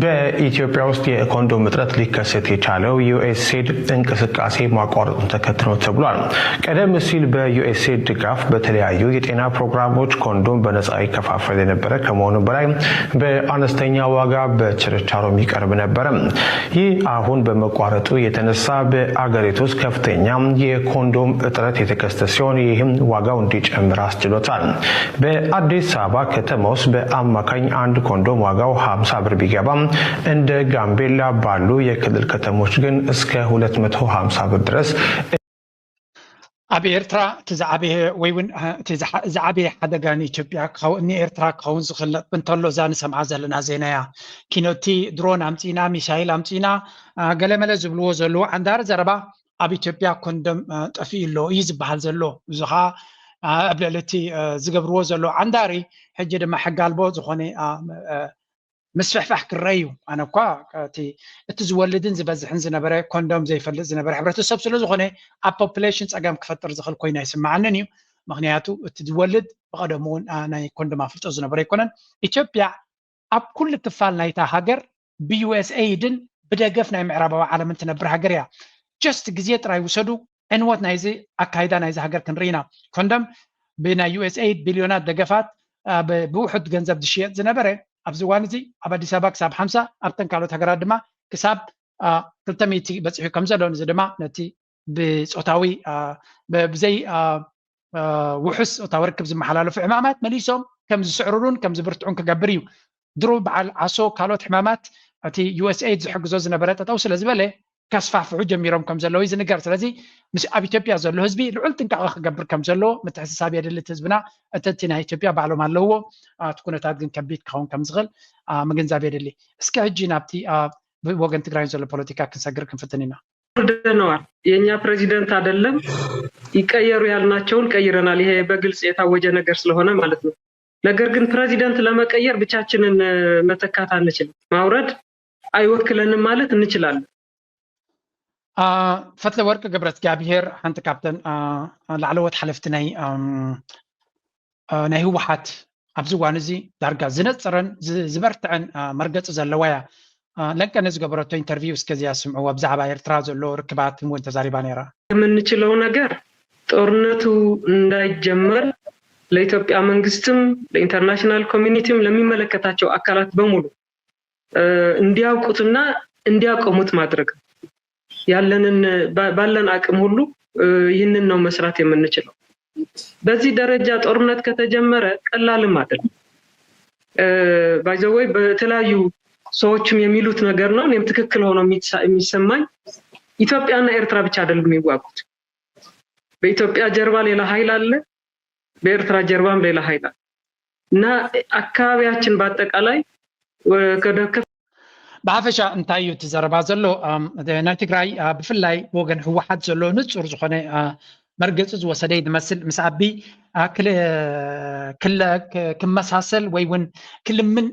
በኢትዮጵያ ውስጥ የኮንዶም እጥረት ሊከሰት የቻለው ዩኤስኤድ እንቅስቃሴ ማቋረጡን ተከትሎ ተብሏል። ቀደም ሲል በዩኤስኤድ ድጋፍ በተለያዩ የጤና ፕሮግራሞች ኮንዶም በነጻ ይከፋፈል የነበረ ከመሆኑ በላይ በአነስተኛ ዋጋ በችርቻሮ የሚቀርብ ነበር። ይህ አሁን በመቋረጡ የተነሳ በአገሪቱ ውስጥ ከፍተኛ የኮንዶም እጥረት የተከሰተ ሲሆን ይህም ዋጋው እንዲጨምር አስችሎታል። በአዲስ አበባ ከተማ ውስጥ በአማካኝ አንድ ኮንዶም ዋጋው 50 ብር ቢገባም እንደ ጋምቤላ ባሉ የክልል ከተሞች ግን እስከ 250 ብር ድረስ ኣብ ኤርትራ ትዛዓበየ ወይ እውን ትዛዓበየ ሓደጋ ንኢትዮጵያ ንኤርትራ ክኸውን ዝኽእል እንተሎ እዛ ንሰምዓ ዘለና ዜና እያ ኪኖቲ ድሮን ኣምፂና ሚሳይል ኣምፂና ገለመለ ዝብልዎ ዘለዎ ዓንዳር ዘረባ ኣብ ኢትዮጵያ ኮንዶም ጠፊኡ ኣሎ እዩ ዝበሃል ዘሎ እዚ ኸ ኣብ ልዕሊ እቲ ዝገብርዎ ዘሎ ዓንዳሪ ሕጂ ድማ ሕጊ ኣልቦ ዝኾነ ምስፍሕፋሕ ክረአ እዩ ኣነ እኳ እቲ ዝወልድን ዝበዝሕን ዝነበረ ኮንዶም ዘይፈልጥ ዝነበረ ሕብረተሰብ ስለ ዝኾነ ኣብ ፖፑሌሽን ፀገም ክፈጥር ዝኽእል ኮይኑ ኣይስማዓንን እዩ ምክንያቱ እቲ ዝወልድ ብቐደሙ እውን ናይ ኮንዶም ኣፍልጦ ዝነበረ ኣይኮነን ኢትዮጵያ ኣብ ኩሉ ክፋል ናይታ ሃገር ብዩኤስኤይድን ብደገፍ ናይ ምዕራባዊ ዓለምን ትነብር ሃገር እያ ጀስት ግዜ ጥራይ ውሰዱ ዕንወት ናይዚ ኣካይዳ ናይዚ ሃገር ክንርኢና ኮንዶም ብናይ ዩኤስኤይድ ቢልዮናት ደገፋት ብውሑድ ገንዘብ ዝሽየጥ ዝነበረ ኣብዚ እዋን እዚ ኣብ ኣዲስ ኣበባ ክሳብ 50 ኣብተን ካልኦት ሃገራት ድማ ክሳብ 200 በፂሑ ከም ዘሎ እዚ ድማ ነቲ ብፆታዊ ብዘይ ውሑስ ፆታዊ ርክብ ዝመሓላለፉ ሕማማት መሊሶም ከም ዝስዕሩሩን ከም ዝብርትዑን ክገብር እዩ ድሮ በዓል ዓሶ ካልኦት ሕማማት እቲ ዩኤስኤይድ ዝሕግዞ ዝነበረ ጠጠው ስለ ዝበለ ከስፋፍዑ ጀሚሮም ከም ዘለዎ ዝንገር ስለዚ ምስ ኣብ ኢትዮጵያ ዘሎ ህዝቢ ልዑል ጥንቃቐ ክገብር ከም ዘለዎ ምትሕስሳብ የድሊ እቲ ህዝብና እቲ ናይ ኢትዮጵያ ባዕሎም ኣለዎ እቲ ኩነታት ግን ከቢድ ክኸውን ከም ዝኽእል ምግንዛብ የድሊ እስኪ ሕጂ ናብቲ ወገን ትግራይ ዘሎ ፖለቲካ ክንሰግር ክንፍትን ኢና ወርደነዋል የኛ ፕሬዚደንት አይደለም ይቀየሩ ያልናቸውን ቀይረናል ይሄ በግልጽ የታወጀ ነገር ስለሆነ ማለት ነው ነገር ግን ፕሬዚደንት ለመቀየር ብቻችንን መተካት አንችልም ማውረድ አይወክለንም ማለት እንችላለን ፈትለ ወርቅ ገብረት ጋብሄር ሓንቲ ካብተን ላዕለዎት ሓለፍቲ ናይ ህወሓት ኣብዚ እዋን እዚ ዳርጋ ዝነፅረን ዝበርትዐን መርገፂ ዘለዋ እያ ለንቀነ ዝገበረቶ ኢንተርቪው እስከዚያ ስምዕዎ ብዛዕባ ኤርትራ ዘሎ ርክባት እውን ተዛሪባ ነይራ የምንችለው ነገር ጦርነቱ እንዳይጀመር ለኢትዮጵያ መንግስትም ለኢንተርናሽናል ኮሚኒቲም ለሚመለከታቸው አካላት በሙሉ እንዲያውቁትና እንዲያቆሙት ማድረግ ያለንን ባለን አቅም ሁሉ ይህንን ነው መስራት የምንችለው። በዚህ ደረጃ ጦርነት ከተጀመረ ቀላልም አይደለም። ባይዘወይ በተለያዩ ሰዎችም የሚሉት ነገር ነው። እኔም ትክክል ሆኖ የሚሰማኝ ኢትዮጵያና ኤርትራ ብቻ አይደሉም የሚዋጉት። በኢትዮጵያ ጀርባ ሌላ ኃይል አለ፣ በኤርትራ ጀርባም ሌላ ኃይል አለ እና አካባቢያችን በአጠቃላይ ብሓፈሻ እንታይ እዩ ትዘረባ ዘሎ ናይ ትግራይ ብፍላይ ወገን ህወሓት ዘሎ ንጹር ዝኾነ መርገፂ ዝወሰደ ዝመስል ምስ ዓቢ ክመሳሰል ወይ እውን ክልምን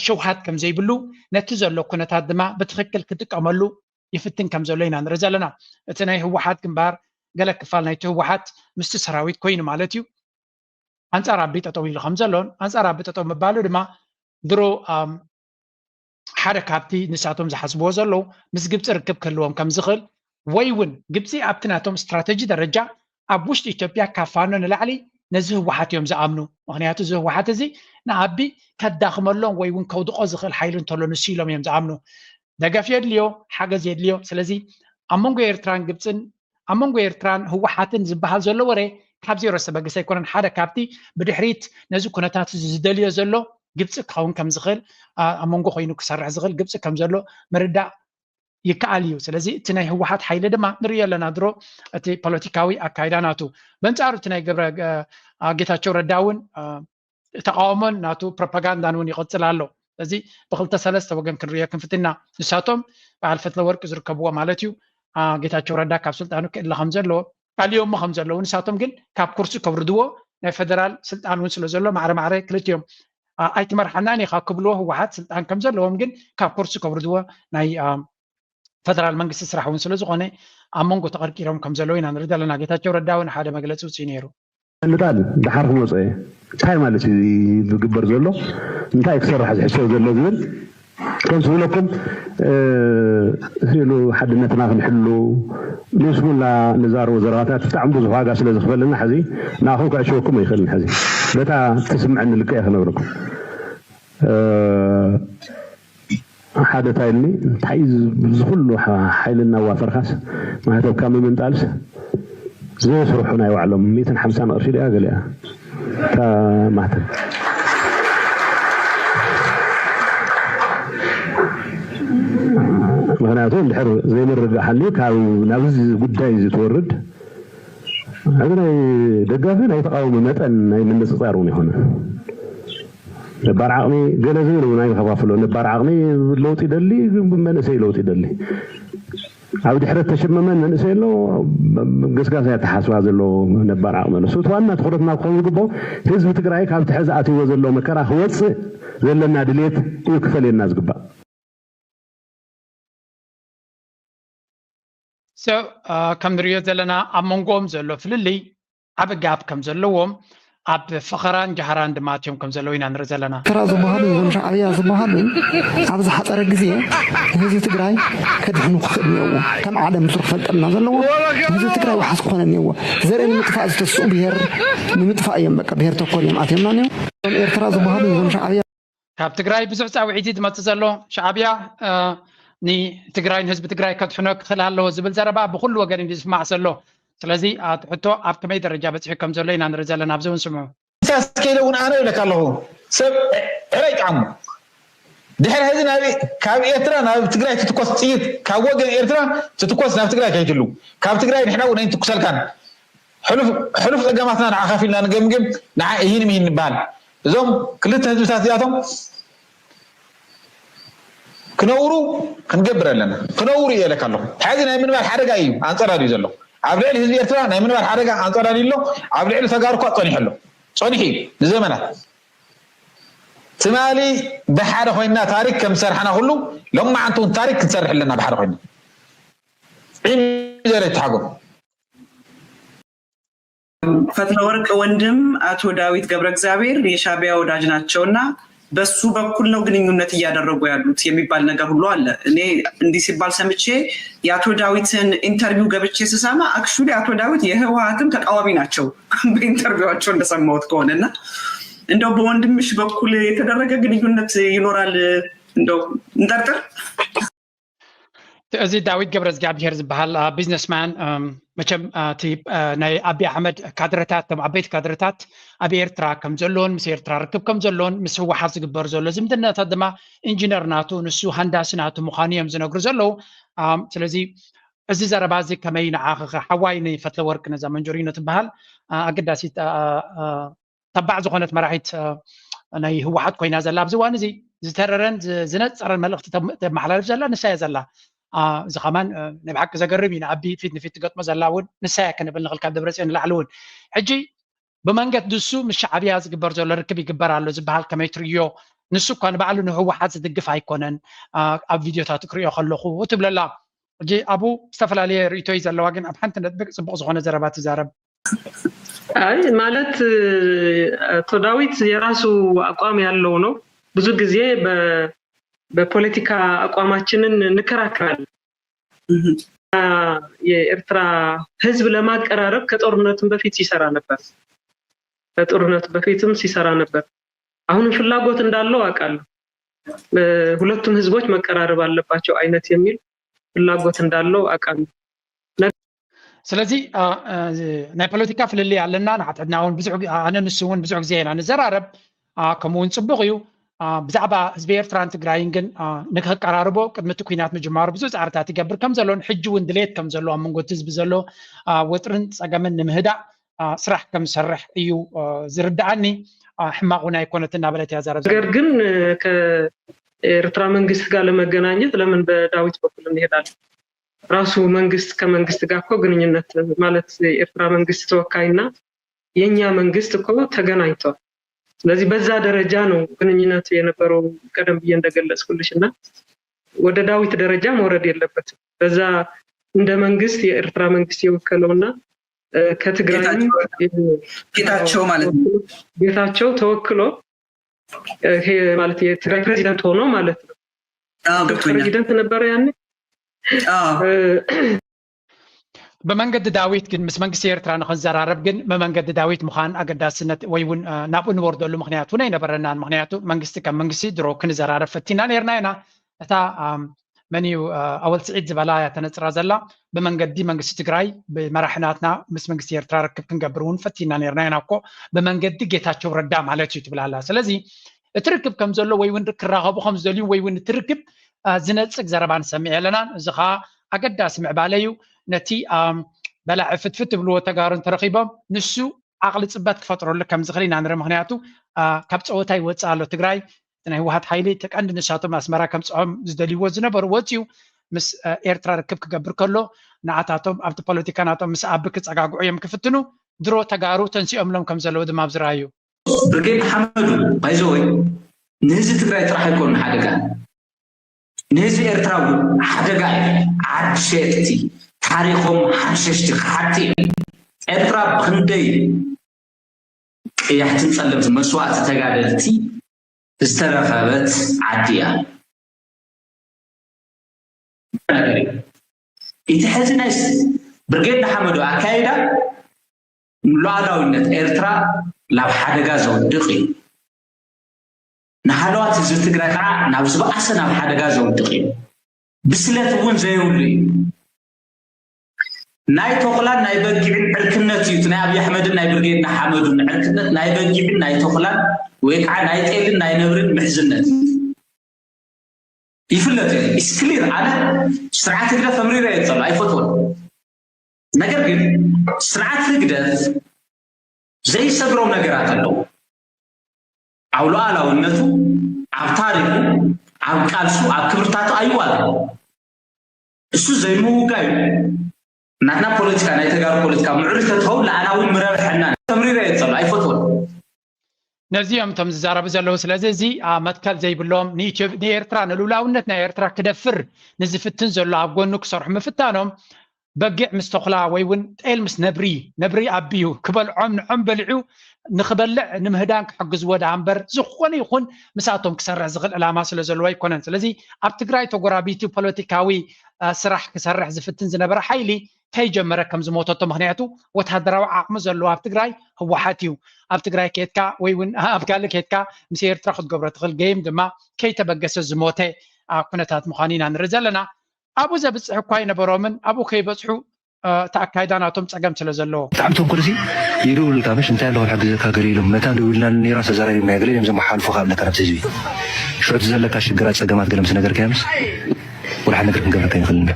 ሸውሃት ከም ዘይብሉ ነቲ ዘሎ ኩነታት ድማ ብትክክል ክጥቀመሉ ይፍትን ከም ዘሎ ኢና ንርኢ ዘለና። እቲ ናይ ህወሓት ግንባር ገለ ክፋል ናይቲ ህወሓት ምስቲ ሰራዊት ኮይኑ ማለት እዩ አንጻር ዓቢ ጠጠው ኢሉ ከም ዘሎን አንጻር ዓቢ ጠጠው ምባሉ ድማ ድሮ ሓደ ካብቲ ንሳቶም ዝሓስብዎ ዘለው ምስ ግብፂ ርክብ ክህልዎም ከም ዝኽእል ወይ እውን ግብፂ ኣብቲ ናቶም ስትራቴጂ ደረጃ ኣብ ውሽጢ ኢትዮጵያ ካብ ፋኖ ንላዕሊ ነዚ ህወሓት እዮም ዝኣምኑ። ምክንያቱ እዚ ህወሓት እዚ ንዓቢ ከዳኽመሎም ወይ እውን ከውድቆ ዝኽእል ሓይሊ እንተሎ ንሱ ኢሎም እዮም ዝኣምኑ። ደገፍ የድልዮ ሓገዝ የድልዮ። ስለዚ ኣብ መንጎ ኤርትራን ግብፅን ኣብ መንጎ ኤርትራን ህወሓትን ዝበሃል ዘሎ ወሬ ካብ ዜሮ ሰበግስ ኣይኮነን። ሓደ ካብቲ ብድሕሪት ነዚ ኩነታት ዝደልዮ ዘሎ ግብፂ ክኸውን ከም ዝኽእል ኣብ መንጎ ኮይኑ ክሰርሕ ዝኽእል ግብፂ ከም ዘሎ ምርዳእ ይከኣል እዩ። ስለዚ እቲ ናይ ህወሓት ሓይሊ ድማ ንሪኦ ኣለና ድሮ እቲ ፖለቲካዊ ኣካይዳ ናቱ በንጻሩ እቲ ናይ ገብረ ጌታቸው ረዳ እውን ተቃውሞን ናቱ ፕሮፓጋንዳን እውን ይቕፅል ኣሎ። ስለዚ ብክልተ ሰለስተ ወገን ክንሪኦ ክንፍትና ንሳቶም በዓል ፈትለወርቂ ዝርከብዎ ማለት እዩ ጌታቸው ረዳ ካብ ስልጣኑ ክእለ ከም ዘለዎ ቃልዮሞ ከም ዘለዉ ንሳቶም ግን ካብ ኩርሲ ከውርድዎ ናይ ፌደራል ስልጣን እውን ስለ ዘሎ ማዕረ ማዕረ ክልቲኦም ኣይትመርሓናን ኢኻ ክብልዎ ህወሓት ስልጣን ከም ዘለዎም ግን ካብ ኩርሲ ከውርድዎ ናይ ፌደራል መንግስቲ ስራሕ እውን ስለ ዝኾነ ኣብ መንጎ ተቐርቂሮም ከም ዘለዉ ኢና ንርኢ ዘለና። ጌታቸው ረዳ እውን ሓደ መግለፂ ውፅኢ ነይሩ። ንጣል ድሓር ክመፀ እንታይ ማለት እዩ ዝግበር ዘሎ እንታይ ክሰርሕ ዝሕሰብ ዘሎ ዝብል ከም ዝብለኩም ህሉ ሓድነትና ክንሕሉ ንስሙላ ንዛረቡ ዘረባታት ብጣዕሚ ብዙሕ ዋጋ ስለ ዝኽፈለና ሕዚ ንኣኹም ክዕሸወኩም ኣይኽእልን። ሕዚ በታ ትስምዐኒ ልክዕ ክነግረኩም ሓደ ታይልኒ እንታይ ዝኩሉ ሓይሊ እናዋፈርካስ ማህተብካ ምምንጣልስ ዝስርሑ ናይ ባዕሎም 150 ቅርሺ ድያ ገሊኣ እታ ማህተብ ምክንያቱ እንድሕር ዘይምርጋሓኒ ካብ ናብዚ ጉዳይ እዚ ትወርድ እዚ ናይ ደጋፊ ናይ ተቃውሞ መጠን ናይ ምንፅፃር እውን ይኮነ ነባር ዓቕሚ ገለ ዝብል እውን ኣይከፋፍሎ ነባር ዓቕሚ ለውጢ ይደሊ መንእሰይ ለውጢ ይደሊ ኣብ ድሕረት ተሸመመን መንእሰይ ኣሎ ገስጋሳ ተሓስባ ዘሎ ነባር ዓቕሚ ኣሎ እሱ ዋና ትኩረትና ክኸውን ዝግባኦ ህዝቢ ትግራይ ካብቲ ሕዚ ኣትይዎ ዘሎ መከራ ክወፅእ ዘለና ድሌት እዩ ክፈልየና ዝግባእ። ከም ንሪኦ ዘለና ኣብ መንጎኦም ዘሎ ፍልልይ ዓብ ጋብ ከም ዘለዎም ኣብ ፍኸራን ጃሃራን ድማ ኣትዮም ከም ዘለዉ ኢና ንርኢ ዘለና። ኤርትራ ዝበሃሉ ይኹን ሻዕብያ ዝበሃሉ ኣብ ዝሓፀረ ግዜ ንህዝቢ ትግራይ ከድሕኑ ክኽእል እኒአዎ ከም ዓለም ምስሩ ክፈልጠልና ዘለዎ ንህዝቢ ትግራይ ዋሓስ ክኾነ እኒአዎ ዘርኢ ንምጥፋእ ዝተስኡ ብሄር ንምጥፋእ እዮም በቃ ብሄር ተኮር እዮም ኣትዮምና እኒኦ ኤርትራ ዝበሃሉ ይኹን ሻዕብያ ካብ ትግራይ ብዙሕ ፃውዒት ዝመፅእ ዘሎ ሻዕብያ ንትግራይ ንህዝቢ ትግራይ ከድሕኖ ክኽእል ኣለዎ ዝብል ዘረባ ብኩሉ ወገን እዩ ዝስማዕ ዘሎ። ስለዚ ሕቶ ኣብ ከመይ ደረጃ በፂሑ ከም ዘሎ ኢና ንርኢ ዘለና ኣብዚ እውን ስምዑ ሳስከይለ እውን ኣነ ይብለካ ኣለኹ ሰብ ዕረይ ጣዕሙ ድሕሪ ሕዚ ካብ ኤርትራ ናብ ትግራይ ትትኮስ ጥይት ካብ ወገን ኤርትራ ትትኮስ ናብ ትግራይ ከይትሉ ካብ ትግራይ ንሕና እውን ኣይንትኩሰልካን ሕሉፍ ፀገማትና ንዓ ከፍ ኢልና ንገምግም ንዓ ይህን ይህን ንበሃል እዞም ክልተ ህዝብታት እዚኣቶም ክነውሩ ክንገብር ኣለና ክነውሩ እየለካ ኣለኹ ሕዚ ናይ ምንባር ሓደጋ እዩ ኣንፀራሪ እዩ ዘሎ ኣብ ልዕሊ ህዝቢ ኤርትራ ናይ ምንባር ሓደጋ ኣንፀራሪ ኣሎ ኣብ ልዕሊ ተጋሩ እኳ ፀኒሑ ኣሎ ፀኒሑ እዩ ንዘመናት ትማሊ ብሓደ ኮይና ታሪክ ከም ዝሰርሐና ኩሉ ሎማዓንቲ እውን ታሪክ ክንሰርሕ ኣለና ብሓደ ኮይና ዘረ ይተሓጎም ፈትለወርቅ ወንድም አቶ ዳዊት ገብረ እግዚአብሔር የሻዕቢያ ወዳጅ ናቸውና በሱ በኩል ነው ግንኙነት እያደረጉ ያሉት የሚባል ነገር ሁሉ አለ። እኔ እንዲህ ሲባል ሰምቼ የአቶ ዳዊትን ኢንተርቪው ገብቼ ስሰማ አክቹሊ አቶ ዳዊት የህወሓትም ተቃዋሚ ናቸው በኢንተርቪዋቸው እንደሰማሁት ከሆነና እንደው በወንድምሽ በኩል የተደረገ ግንኙነት ይኖራል እንደው እንጠርጥር። እዚ ዳዊት ገብረእግዚአብሔር ዝበሃል ቢዝነስማን መቸም እቲ ናይ አብይ አሕመድ ካድረታት ቶም ዓበይቲ ካድረታት ኣብ ኤርትራ ከም ዘለዎን ምስ ኤርትራ ርክብ ከም ዘለዎን ምስ ህወሓት ዝግበር ዘሎ ዝምድነታት ድማ ኢንጂነር ናቱ ንሱ ሃንዳሲ ናቱ ምዃኑ እዮም ዝነግሩ ዘለዉ ስለዚ እዚ ዘረባ እዚ ከመይ ንዓኸ ሓዋይ ንፈትለ ወርቅ ነዛ መንጆሪኖ ትበሃል ኣገዳሲት ተባዕ ዝኾነት መራሒት ናይ ህወሓት ኮይና ዘላ ኣብዚ እዋን እዚ ዝተረረን ዝነፀረን መልእኽቲ ተመሓላልፍ ዘላ ንሳያ ዘላ እዚ ኸማን ናይ ብሓቂ ዘገርም እዩ ንዓቢ ፊት ንፊት ትገጥሞ ዘላ እውን ንሳያ ክንብል ንኽእል ካብ ደብረፅዮን ንላዕሊ እውን ሕጂ ብመንገዲ ድሱ ምስ ሻዕብያ ዝግበር ዘሎ ርክብ ይግበር ኣሎ ዝበሃል ከመይ ትርእዮ ንሱ እኳ ንባዕሉ ንህወሓት ዝድግፍ ኣይኮነን ኣብ ቪድዮታት ክሪኦ ከለኹ ትብለላ ሕጂ ኣብኡ ዝተፈላለየ ርእቶ እዩ ዘለዋ ግን ኣብ ሓንቲ ነጥብቅ ፅቡቅ ዝኾነ ዘረባ ትዛረብ አይ ማለት አቶ ዳዊት የራሱ አቋም ያለው ነው ብዙ ጊዜ በፖለቲካ አቋማችንን እንከራከራለን የኤርትራ ህዝብ ለማቀራረብ ከጦርነቱም በፊት ሲሰራ ነበር ከጦርነቱ በፊትም ሲሰራ ነበር አሁንም ፍላጎት እንዳለው አውቃለሁ ሁለቱም ህዝቦች መቀራረብ አለባቸው አይነት የሚል ፍላጎት እንዳለው አውቃለሁ ስለዚህ ናይ ፖለቲካ ፍልልይ ኣለና ንሓትሕትና እውን ብዙሕ ኣነ ንሱ እውን ብዙሕ ግዜ ኢና ንዘራረብ ከምኡውን ፅቡቕ እዩ ብዛዕባ ህዝቢ ኤርትራን ትግራይን ግን ንክቀራርቦ ቅድሚ እቲ ኩናት ምጅማሩ ብዙሕ ፃዕርታት ይገብር ከም ዘሎን ሕጂ እውን ድሌት ከም ዘሎ ኣብ መንጎ እቲ ህዝቢ ዘሎ ወጥርን ፀገምን ንምህዳእ ስራሕ ከም ዝሰርሕ እዩ ዝርዳእኒ ሕማቅ እውን ኣይኮነት እናበለት እያ ዘረብ ነገር ግን ከኤርትራ መንግስት ጋር ለመገናኘት ለምን በዳዊት በኩል እንሄዳለን ራሱ መንግስት ከመንግስት ጋር እኮ ግንኙነት ማለት የኤርትራ መንግስት ተወካይና የኛ መንግስት እኮ ተገናኝቷል ስለዚህ በዛ ደረጃ ነው ግንኙነት የነበረው ቀደም ብዬ እንደገለጽኩልሽና ወደ ዳዊት ደረጃ መውረድ የለበትም በዛ እንደ መንግስት የኤርትራ መንግስት የወከለውና ከትግራይ ጌታቸው ማለት ነው ጌታቸው ተወክሎ ይሄ ማለት የትግራይ ፕሬዝዳንት ሆኖ ማለት ነው ፕሬዝዳንት ነበር ያኔ በመንገድ ዳዊት ግን ምስ መንግስቲ ኤርትራ ንክንዘራረብ ግን በመንገድ ዳዊት ምዃን ኣገዳስነት ወይ እውን ናብኡ ንወርደሉ ምክንያቱ ናይ ነበረናን ምክንያቱ መንግስቲ ከም መንግስቲ ድሮ ክንዘራረብ ፈቲና ነርና ኢና እታ መን እዩ ኣወል ስዒድ ዝበላ ተነፅራ ዘላ ብመንገዲ መንግስቲ ትግራይ ብመራሕናትና ምስ መንግስቲ ኤርትራ ርክብ ክንገብር እውን ፈቲና ነርና ኢና እኮ ብመንገዲ ጌታቸው ረዳ ማለት እዩ ትብላላ ስለዚ እቲ ርክብ ከም ዘሎ ወይ እውን ክራኸቡ ከም ዝደልዩ ወይ እውን እቲ ርክብ ዝነፅግ ዘረባ ንሰሚዕ ኣለና እዚ ከዓ ኣገዳሲ ምዕባለ እዩ ነቲ በላዕ ፍትፍት ብልዎ ተጋሩን ተረኺቦም ንሱ ዓቕሊ ፅበት ክፈጥረሉ ከም ዝኽእል ኢና ንርኢ ምክንያቱ ካብ ፀወታ ይወፅእ ኣሎ ትግራይ ናይ ህወሓት ሓይሊ ተቀንዲ ንሳቶም ኣስመራ ከምፅኦም ዝደልይዎ ዝነበሩ ወፅዩ ምስ ኤርትራ ርክብ ክገብር ከሎ ንዓታቶም ኣብቲ ፖለቲካ ናቶም ምስ ኣቢ ክፀጋግዑ እዮም ክፍትኑ ድሮ ተጋሩ ተንሲኦምሎም ከም ዘለዉ ድማ ኣብዝረኣዩ ብርጌድ ሓመዱ ባይዘወይ ንህዝቢ ትግራይ ጥራሕ ኣይኮኑ ሓደጋ ንህዝቢ ኤርትራ እውን ሓደጋ ዓድሸቲ ታሪኮም ሓሸሽቲ ሓቲ ኤርትራ ብክንደይ ቀያሕትን ፀለምቲ መስዋዕቲ ተጋደልቲ ዝተረኸበት ዓዲ እያ እቲ ሕዚ ናይ ብርጌድ ሓመዱ ኣካይዳ ሉዓላዊነት ኤርትራ ናብ ሓደጋ ዘውድቕ እዩ ንሓለዋት ህዝቢ ትግራይ ከዓ ናብ ዝበኣሰ ናብ ሓደጋ ዘውድቕ እዩ ብስለት እውን ዘይብሉ እዩ ናይ ተኽላን ናይ በጊዕን ዕርክነት እዩ ናይ ኣብይ ኣሕመድን ናይ ብርጌድና ሓመዱን ዕርክነት ናይ በጊዕን ናይ ተኽላን ወይ ከዓ ናይ ጤልን ናይ ነብርን ምሕዝነት ይፍለጥ እዩ እስክሊር ኣነ ስርዓት ህግደት ተምሪረ እየ ዘሎ ኣይፈትዎን ነገር ግን ስርዓት ህግደት ዘይሰግሮም ነገራት ኣለዉ ኣብ ሉዓላውነቱ ኣብ ታሪኩ ኣብ ቃልሱ ኣብ ክብርታቱ ኣይዋል እሱ ዘይምውጋ እዩ ናትና ፖለቲካ ናይ ተጋሩ ፖለቲካ ምዕሩፍ ተትኸውን ለዓናዊ ምረብሐና ተምሪረ እየ ዘሎ ኣይፈትዎን ነዚኦም ቶም ዝዛረቡ ዘለዉ ስለዚ እዚ መትከል ዘይብሎም ንኤርትራ ንሉላውነት ናይ ኤርትራ ክደፍር ንዝፍትን ዘሎ ኣብ ጎኑ ክሰርሑ ምፍታኖም በጊዕ ምስ ተኽላ ወይ እውን ጤል ምስ ነብሪ ኣቢዩ ክበልዖም ንዖም በሊዑ ንክበልዕ ንምህዳን ክሕግዝዎ ዳ እምበር ዝኾነ ይኹን ምሳቶም ክሰርሕ ዝኽእል ዕላማ ስለ ዘለዎ ኣይኮነን ስለዚ ኣብ ትግራይ ተጎራቢቱ ፖለቲካዊ ስራሕ ክሰርሕ ዝፍትን ዝነበረ ሓይሊ ከይጀመረ ከም ዝሞተቶ ምክንያቱ ወታደራዊ ዓቕሚ ዘለዎ ኣብ ትግራይ ህወሓት እዩ ኣብ ትግራይ ከትካ ወይ እውን ኣብ ካልእ ከትካ ምስ ኤርትራ ክትገብሮ ትኽእል ገይም ድማ ከይተበገሰ ዝሞተ ኩነታት ምዃኑ ኢና ንርኢ ዘለና أبو زبصح كواي نبرومن أبو كي بصحو تأكيداناتهم تقام تلزلو تعمتهم كرسي يقولوا لك مش انت له حق زكا قليلهم متى قلنا لي راس زراري ما قليلهم زي ما حالفوا قبل كرم تجبي شو تزلك اشجرات صقمات قلم سنقر كامس ولا حد نقدر نقبل كاين خلينا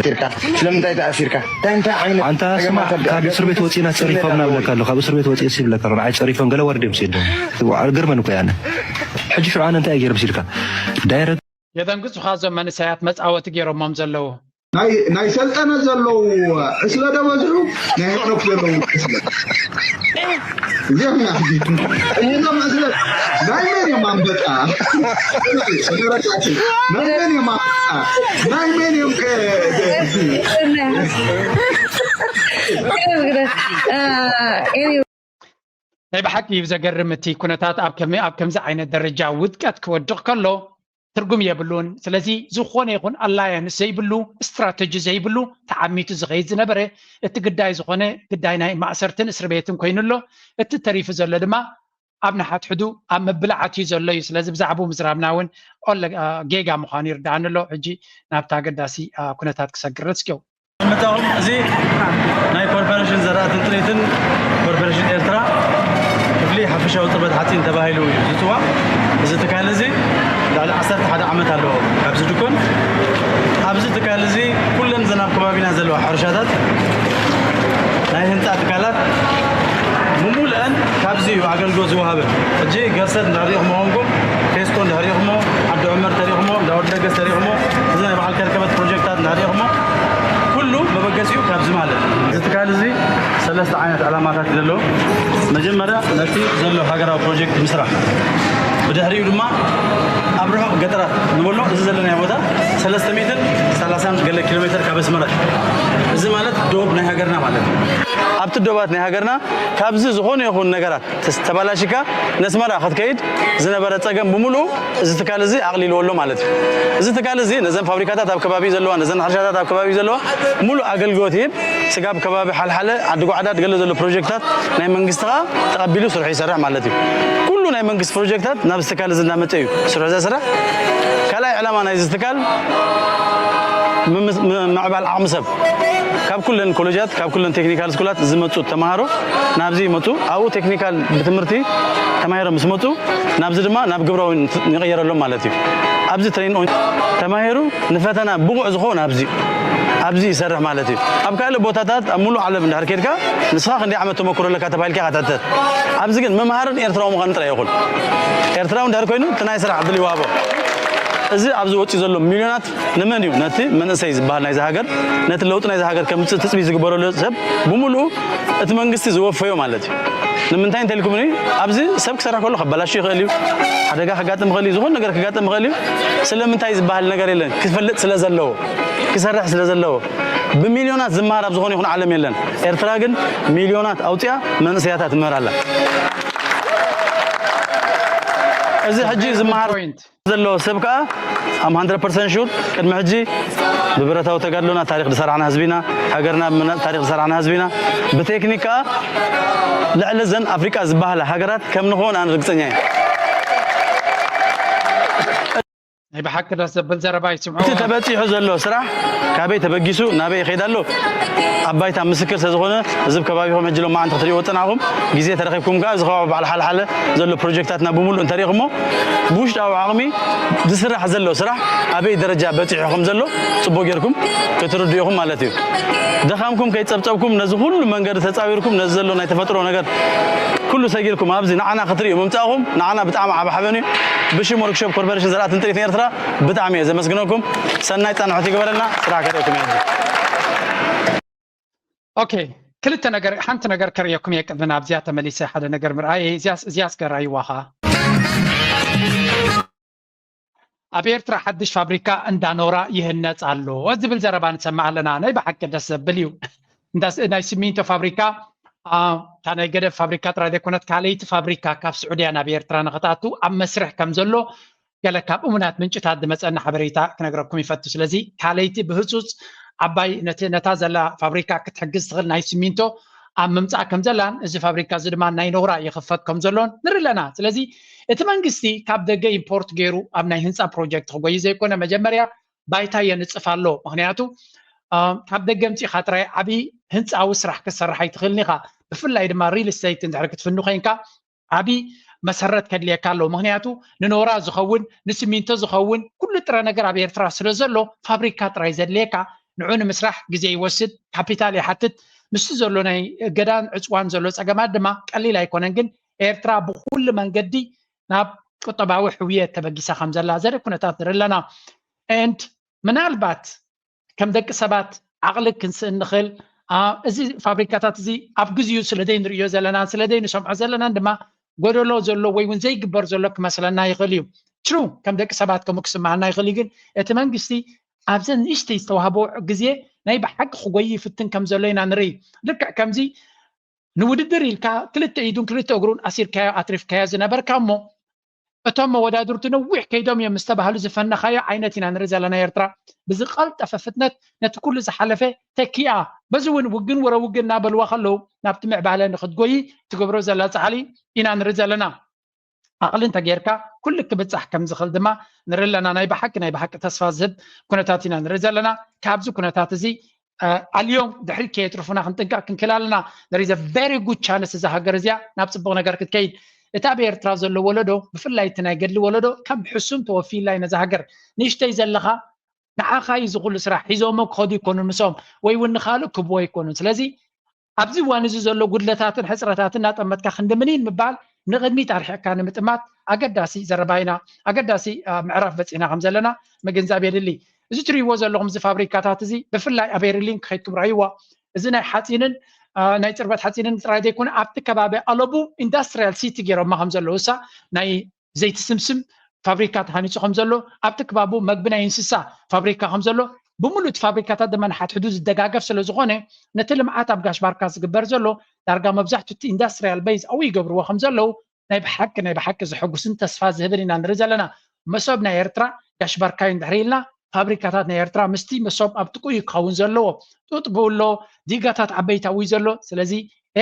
شركه شلون انت شركه انت عين انت اسمع كاب اسر بيت وصينا تصريفهم نبلك له كاب اسر بيت وصي سيب لك راعي تصريفهم قال ورد مسيد قرمن كو يعني حجي شو انا انت اجر بشركه دايركت يدنقص خازم من ساعات مصاوت غيرهم ممزلو ناي سلطنه زلو اسلا دمزلو ناي نوك زلو زين يا حبيبي انا مثلا دايما يا مامبطا دايما يا مامبطا دايما يا ناي بحكي بزغرمتي كونتات اب كم زي عين الدرجه ودقت كودق كله ترجم يبلون سلازي زخونه يكون الله يعني سيبلو استراتيجي زيبلو تعميت زغيز نبره اتقداي زخونه قداينا ماسرتن اسر بيتن كوينلو اتتريف زله دما ابنا حد حدو ام بلعتي زله سلازي بزعبو مزرابناون اول جيجا مخانير دانلو اجي نابتا قداسي كونتات كسغرتسكو متاهم زي ناي كوربوريشن زرات تريتن كوربوريشن الترا كفلي حفشه وطبت حاتين تباهيلو زتوا اذا تكالزي على 11 عامات له ابز دكون ابز تكالزي كلن زناب كبابينا زلوا حرشاتات ناي هنتا تكالات ممولان كابزي واغلغو زوهابه اجي غرسد داريخ مونكم فيستون داريخ مو عبد عمر تاريخ مو داود دغس تاريخ مو زين بحال كركبت بروجيكتات داريخ مو كله ببقسيو كابز مالك زتكالزي ثلاث عينات علامات دلو مجمره نتي زلو هاغراو بروجيكت مسرح بدهريو دما أبرها قطرات نقوله إذا زلنا يا بودا 330 كيلومتر كابس مرة إذا مالت دوب نهاجرنا مالت أبت دوبات نهاجرنا كابز زخون يخون نجارات تستبالاشيكا نسمع أخذ كيد زين برا تجمع بملو إذا تكالزي أغلي لولو مالت إذا تكالزي نزم فابريكات أب كبابي زلوا نزم حرشات أب كبابي زلوا ملو أقل جوتيب سكاب كبابي حل حل عدو عدد قلوا زلوا بروجكتات نايم منجستها تقبلوا سرعي سرع مالتي كله نايم منجست بروجكتات نابس تكالزي نامتيو سرعي سرع كلا علامة نايزتكال معبال عمسب كاب كلن كولوجات كاب كلن تكنيكال سكولات زمتو تمهارو نابزي متو أو تكنيكال بتمرتي تمهارو مسمتو نابزي دما ناب قبرو نغير لهم مالتي أبزي ترين تمهارو نفتنا بقع زخون أبزي يسرح مالتي أبكال بوتاتات أمولو على من هركيركا نسخة عندي عملت مكرر لك تبايلك عتات أبزي كن ممهارن إيرتراو مغنطر يقول إيرتراو دهركوينو تنايسر عبدالي وابو إذا أبزو وقت يزلوا مليونات نمنيو نتي من سيز بحال نايز هاجر نت اللوت نايز هاجر كم تسبي زقبرو لسب بملو اتمنجستي زوفيو مالتي نمنتين تلكمني أبزي سبك سرح كله خبلاش يغليو حدا حاجات مغلي زهون نجار حاجات مغلي سلم نتايز بحال نجار يلن كيفلت سلازلو كسرح سلازلو بمليونات زمار أبزخون يكون عالم يلن إرتراجن مليونات أوتيا من سياتات مرالله إذا حجي زمار زلوا سبكة أم 100% شور كدم حجي ببرتها وتقالونا تاريخ دسر عن حزبنا هاجرنا من تاريخ دسر عن حزبنا بتكنيكا لعلزن أفريقيا زبالة هاجرات كم نهون عن رقصنيا هي بحكي راس بالزرباي سمعوا تبتي حزلوا سرع كابي تبجسو نبي خيدالو أبايت عم مسكر سزخونه زب كبابيهم يجلو ما عند تطريق وطنعهم جزية ترقيكم جاز خاب على حال زلوا بروجكتاتنا بمول تاريخهم بوش أو عمي دسرح زلوا سرع أبي درجة بتيعهم زلوا صبوا جيركم كترديهم مالتيو دخامكم كي تصبكم نزهول من قدر تتصاويركم نزلوا نيتفتروا نقدر كل سجلكم أبزي نعنا خطري ممتعهم نعنا بتعمى عب حبني بشي موركشوب كوربوريشن زراعة تنتري في إيرترا بتعمي إذا مسكناكم سنايت أنا حتيجي برنا سرعة كريكم أوكي كل تنجر حنت نجر كريكم يك ابن أبزيات مليسة حدا نجر مرأي زياس كرأي واها أبيرترا حدش فابريكا اندانورا يهنت على وزبل زربان سمع لنا أنا بحكي دس بليو دس نايسمينتو فابريكا كان يجد فابريكات رادي كونت كاليت فابريكا كاف سعودية نبير ترى نغطاتو أما مسرح كم زلو قال كاب أمنات من جت هذا مثلا حبريتا كنقربكم يفتش لذي كاليت بخصوص عباي نتازل فابريكا كتحجز غير ناي سمينتو أما متى كم زلان إذا فابريكا زلمان ناي نورا يخفت كم زلون نرلنا لذي اتمنجستي كاب دقة إمبورت غيرو أم ناي هنسا بروجكت هو يزي كنا مجمريا ባይታ የንጽፋሎ ምክንያቱ ካብ ደገምፂ ኻጥራይ ዓቢ ህንፃዊ ስራሕ ክሰርሕ ኣይትኽእልኒኻ ብፍላይ ድማ ሪል ስቴት እንድሕር ክትፍኑ ኮይንካ ዓቢ መሰረት ከድልየካ ኣሎ ምክንያቱ ንኖራ ዝኸውን ንስሚንቶ ዝኸውን ኩሉ ጥረ ነገር ኣብ ኤርትራ ስለ ዘሎ ፋብሪካ ጥራይ ዘድልየካ ንዑ ንምስራሕ ግዜ ይወስድ ካፒታል ይሓትት ምስ ዘሎ ናይ ገዳን ዕፅዋን ዘሎ ፀገማት ድማ ቀሊል ኣይኮነን ግን ኤርትራ ብኩሉ መንገዲ ናብ ቁጠባዊ ሕውየት ተበጊሳ ከም ዘላ ዘርኢ ኩነታት ንርኢ ኣለና and ምናልባት ከም ደቂ ሰባት ዓቕሊ ክንስእ ንኽእል እዚ ፋብሪካታት እዚ ኣብ ግዜኡ ስለደይ ንሪኦ ዘለና ስለደይ ንሰምዖ ዘለና ድማ ጎደሎ ዘሎ ወይ እውን ዘይግበር ዘሎ ክመስለና ይኽእል እዩ ትሩ ከም ደቂ ሰባት ከምኡ ክስማዓና ይኽእል እዩ ግን እቲ መንግስቲ ኣብዘን ንእሽተይ ዝተዋህቦ ግዜ ናይ ብሓቂ ክጎይ ይፍትን ከም ዘሎ ኢና ንርኢ ልክዕ ከምዚ ንውድድር ኢልካ ክልተ ኢዱን ክልተ እግሩን ኣሲርካዮ ኣትሪፍካዮ ዝነበርካ እሞ እቶም መወዳድርቱ ነዊሕ ከይዶም እዮም ዝተባህሉ ዝፈነኻዮ ዓይነት ኢና ንርኢ ዘለና ኤርትራ ብዝቐልጠፈ ፍጥነት ነቲ ኩሉ ዝሓለፈ ተኪኣ በዚ እውን ውግን ወረውግን እናበልዋ ከለዉ ናብቲ ምዕባለ ንክትጎይ ትገብሮ ዘላ ፃዕሊ ኢና ንርኢ ዘለና ዓቕሊ እንተጌርካ ኩሉ ክብፃሕ ከም ዝኽእል ድማ ንርኢ ኣለና ናይ ብሓቂ ተስፋ ዝህብ ኩነታት ኢና ንርኢ ዘለና ካብዚ ኩነታት እዚ ኣልዮም ድሕሪት ከየትርፉና ክንጥንቀቕ ክንክእል ኣለና there is a very good chance እዛ ሃገር እዚኣ ናብ ፅቡቕ ነገር ክትከይድ እታ ብኤርትራ ዘሎ ወለዶ ብፍላይ እቲ ናይ ገድሊ ወለዶ ከም ሕሱም ተወፊላይ ነዛ ሃገር ንእሽተይ ዘለኻ ንዓኻ እዩ ዝኩሉ ስራሕ ሒዞሞ ክኸዱ ይኮኑ ምሶም ወይ እውን ንኻልእ ክብዎ ይኮኑን ስለዚ ኣብዚ እዋን እዚ ዘሎ ጉድለታትን ሕፅረታትን እናጠመትካ ክንድምኒን ምባል ንቅድሚት ኣርሒቕካ ንምጥማት ኣገዳሲ ዘረባይና ኣገዳሲ ምዕራፍ በፂና ከም ዘለና ምግንዛብ የድሊ እዚ ትሪእዎ ዘለኹም እዚ ፋብሪካታት እዚ ብፍላይ ኣብ ኤርሊን ክኸይድኩም ራእይዋ እዚ ናይ ሓፂንን ናይ ፅርበት ሓፂንን ጥራይ ዘይኮነ ኣብቲ ከባቢ ኣለቡ ኢንዳስትሪያል ሲቲ ገይሮማ ከም ዘለዉ እሳ ናይ ዘይቲ ስምስም ፋብሪካ ተሃኒፁ ከም ዘሎ ኣብቲ ከባቢ መግቢ ናይ እንስሳ ፋብሪካ ከም ዘሎ ብምሉእ ፋብሪካታት ድማ ንሓትሕዱ ዝደጋገፍ ስለ ዝኾነ ነቲ ልምዓት ኣብ ጋሽባርካ ዝግበር ዘሎ ዳርጋ መብዛሕትኡ እቲ ኢንዳስትሪያል ቤዝ ኣብኡ ይገብርዎ ከም ዘለዉ ናይ ብሓቂ ዝሕጉስን ተስፋ ዝህብን ኢና ንርኢ ዘለና መሶብ ናይ ኤርትራ ጋሽባርካ እዩ እንድሕር ኢልና ፋብሪካታት ናይ ኤርትራ ምስቲ መሶብ ኣብ ጥቁ ክኸውን ዘለዎ ጡጥ ብውሎ ዲጋታት ዓበይታዊ ዘሎ ስለዚ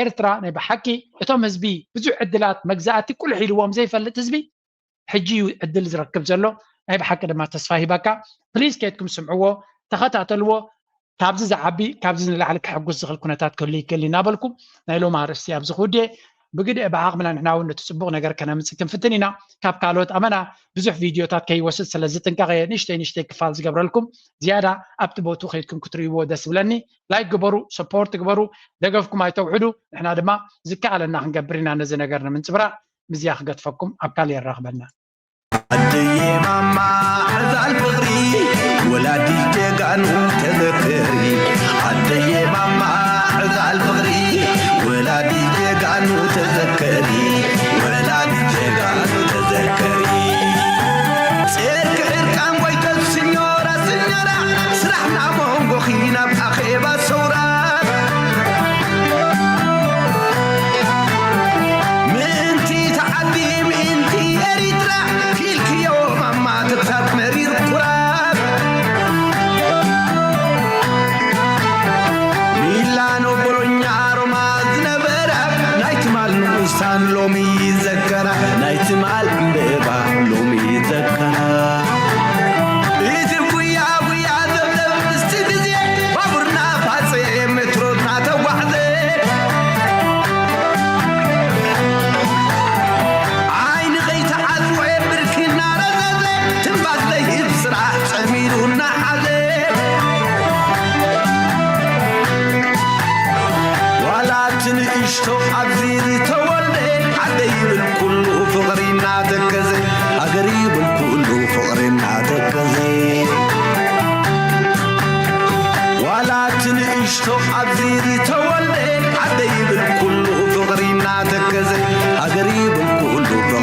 ኤርትራ ናይ ብሓቂ እቶም ህዝቢ ብዙሕ ዕድላት መግዛእቲ ቁልሕ ኢልዎም ዘይፈልጥ ህዝቢ ሕጂ ዕድል ዝረክብ ዘሎ ናይ ብሓቂ ድማ ተስፋ ሂበካ ፕሊዝ ከይድኩም ስምዕዎ ተኸታተልዎ ካብዚ ዝዓቢ ካብዚ ንላዕሊ ክሕጉስ ዝኽእል ኩነታት ክህሉ ይክእል እናበልኩም ናይ ሎማ ኣርእስቲ ኣብዚ ክውድየ ብግድእ ብዓቕምና ንሕና እውን ነቲ ፅቡቕ ነገር ከነምፅእ ክንፍትን ኢና ካብ ካልኦት ኣመና ብዙሕ ቪድዮታት ከይወስድ ስለዚ ጥንቃቐ ንእሽተይ ክፋል ዝገብረልኩም ዝያዳ ኣብቲ ቦቱ ከይድኩም ክትርእይዎ ደስ ብለኒ ላይክ ግበሩ ሰፖርት ግበሩ ደገፍኩም ኣይተውዕዱ ንሕና ድማ ዝከኣለና ክንገብር ኢና ነዚ ነገር ንምንፅብራቕ ምዝያ ክገጥፈኩም ኣብ ካሊእ ይራኸበልና አደዬ ማማ ዕዛል ፍቅሪ ወላዲ ጀጋኑ ተዘከሪ አደዬ ማማ ዕዛል ፍቅሪ ወላዲ ጀጋኑ ተዘከሪ ወላዲ ጀጋኑ ተዘከሪ ጽርቅ ዕርቃን ጎይተት ስኞራ ስራሕና ሞንጎ ኺና ብኣኼባ ሰውራ ምንቲ ተዓዲ ምንቲ ኤሪትራ ኪልክዮ ማማ ትክሳት መሪር ኩራብ ሚላኖ ቦሎኛ ሮማ ዝነበራ ናይቲ ማል ንኡስታን ሎሚ ይዘከራ ናይቲ ማል ዕምበባ ሎሚ ይዘከራ عبزيري تولي عدي بالكل فقرنا تكزي أقري بالكل فقرنا تكزي ولا تنعيشتو عبزيري تولي عدي بالكل فقرنا تكزي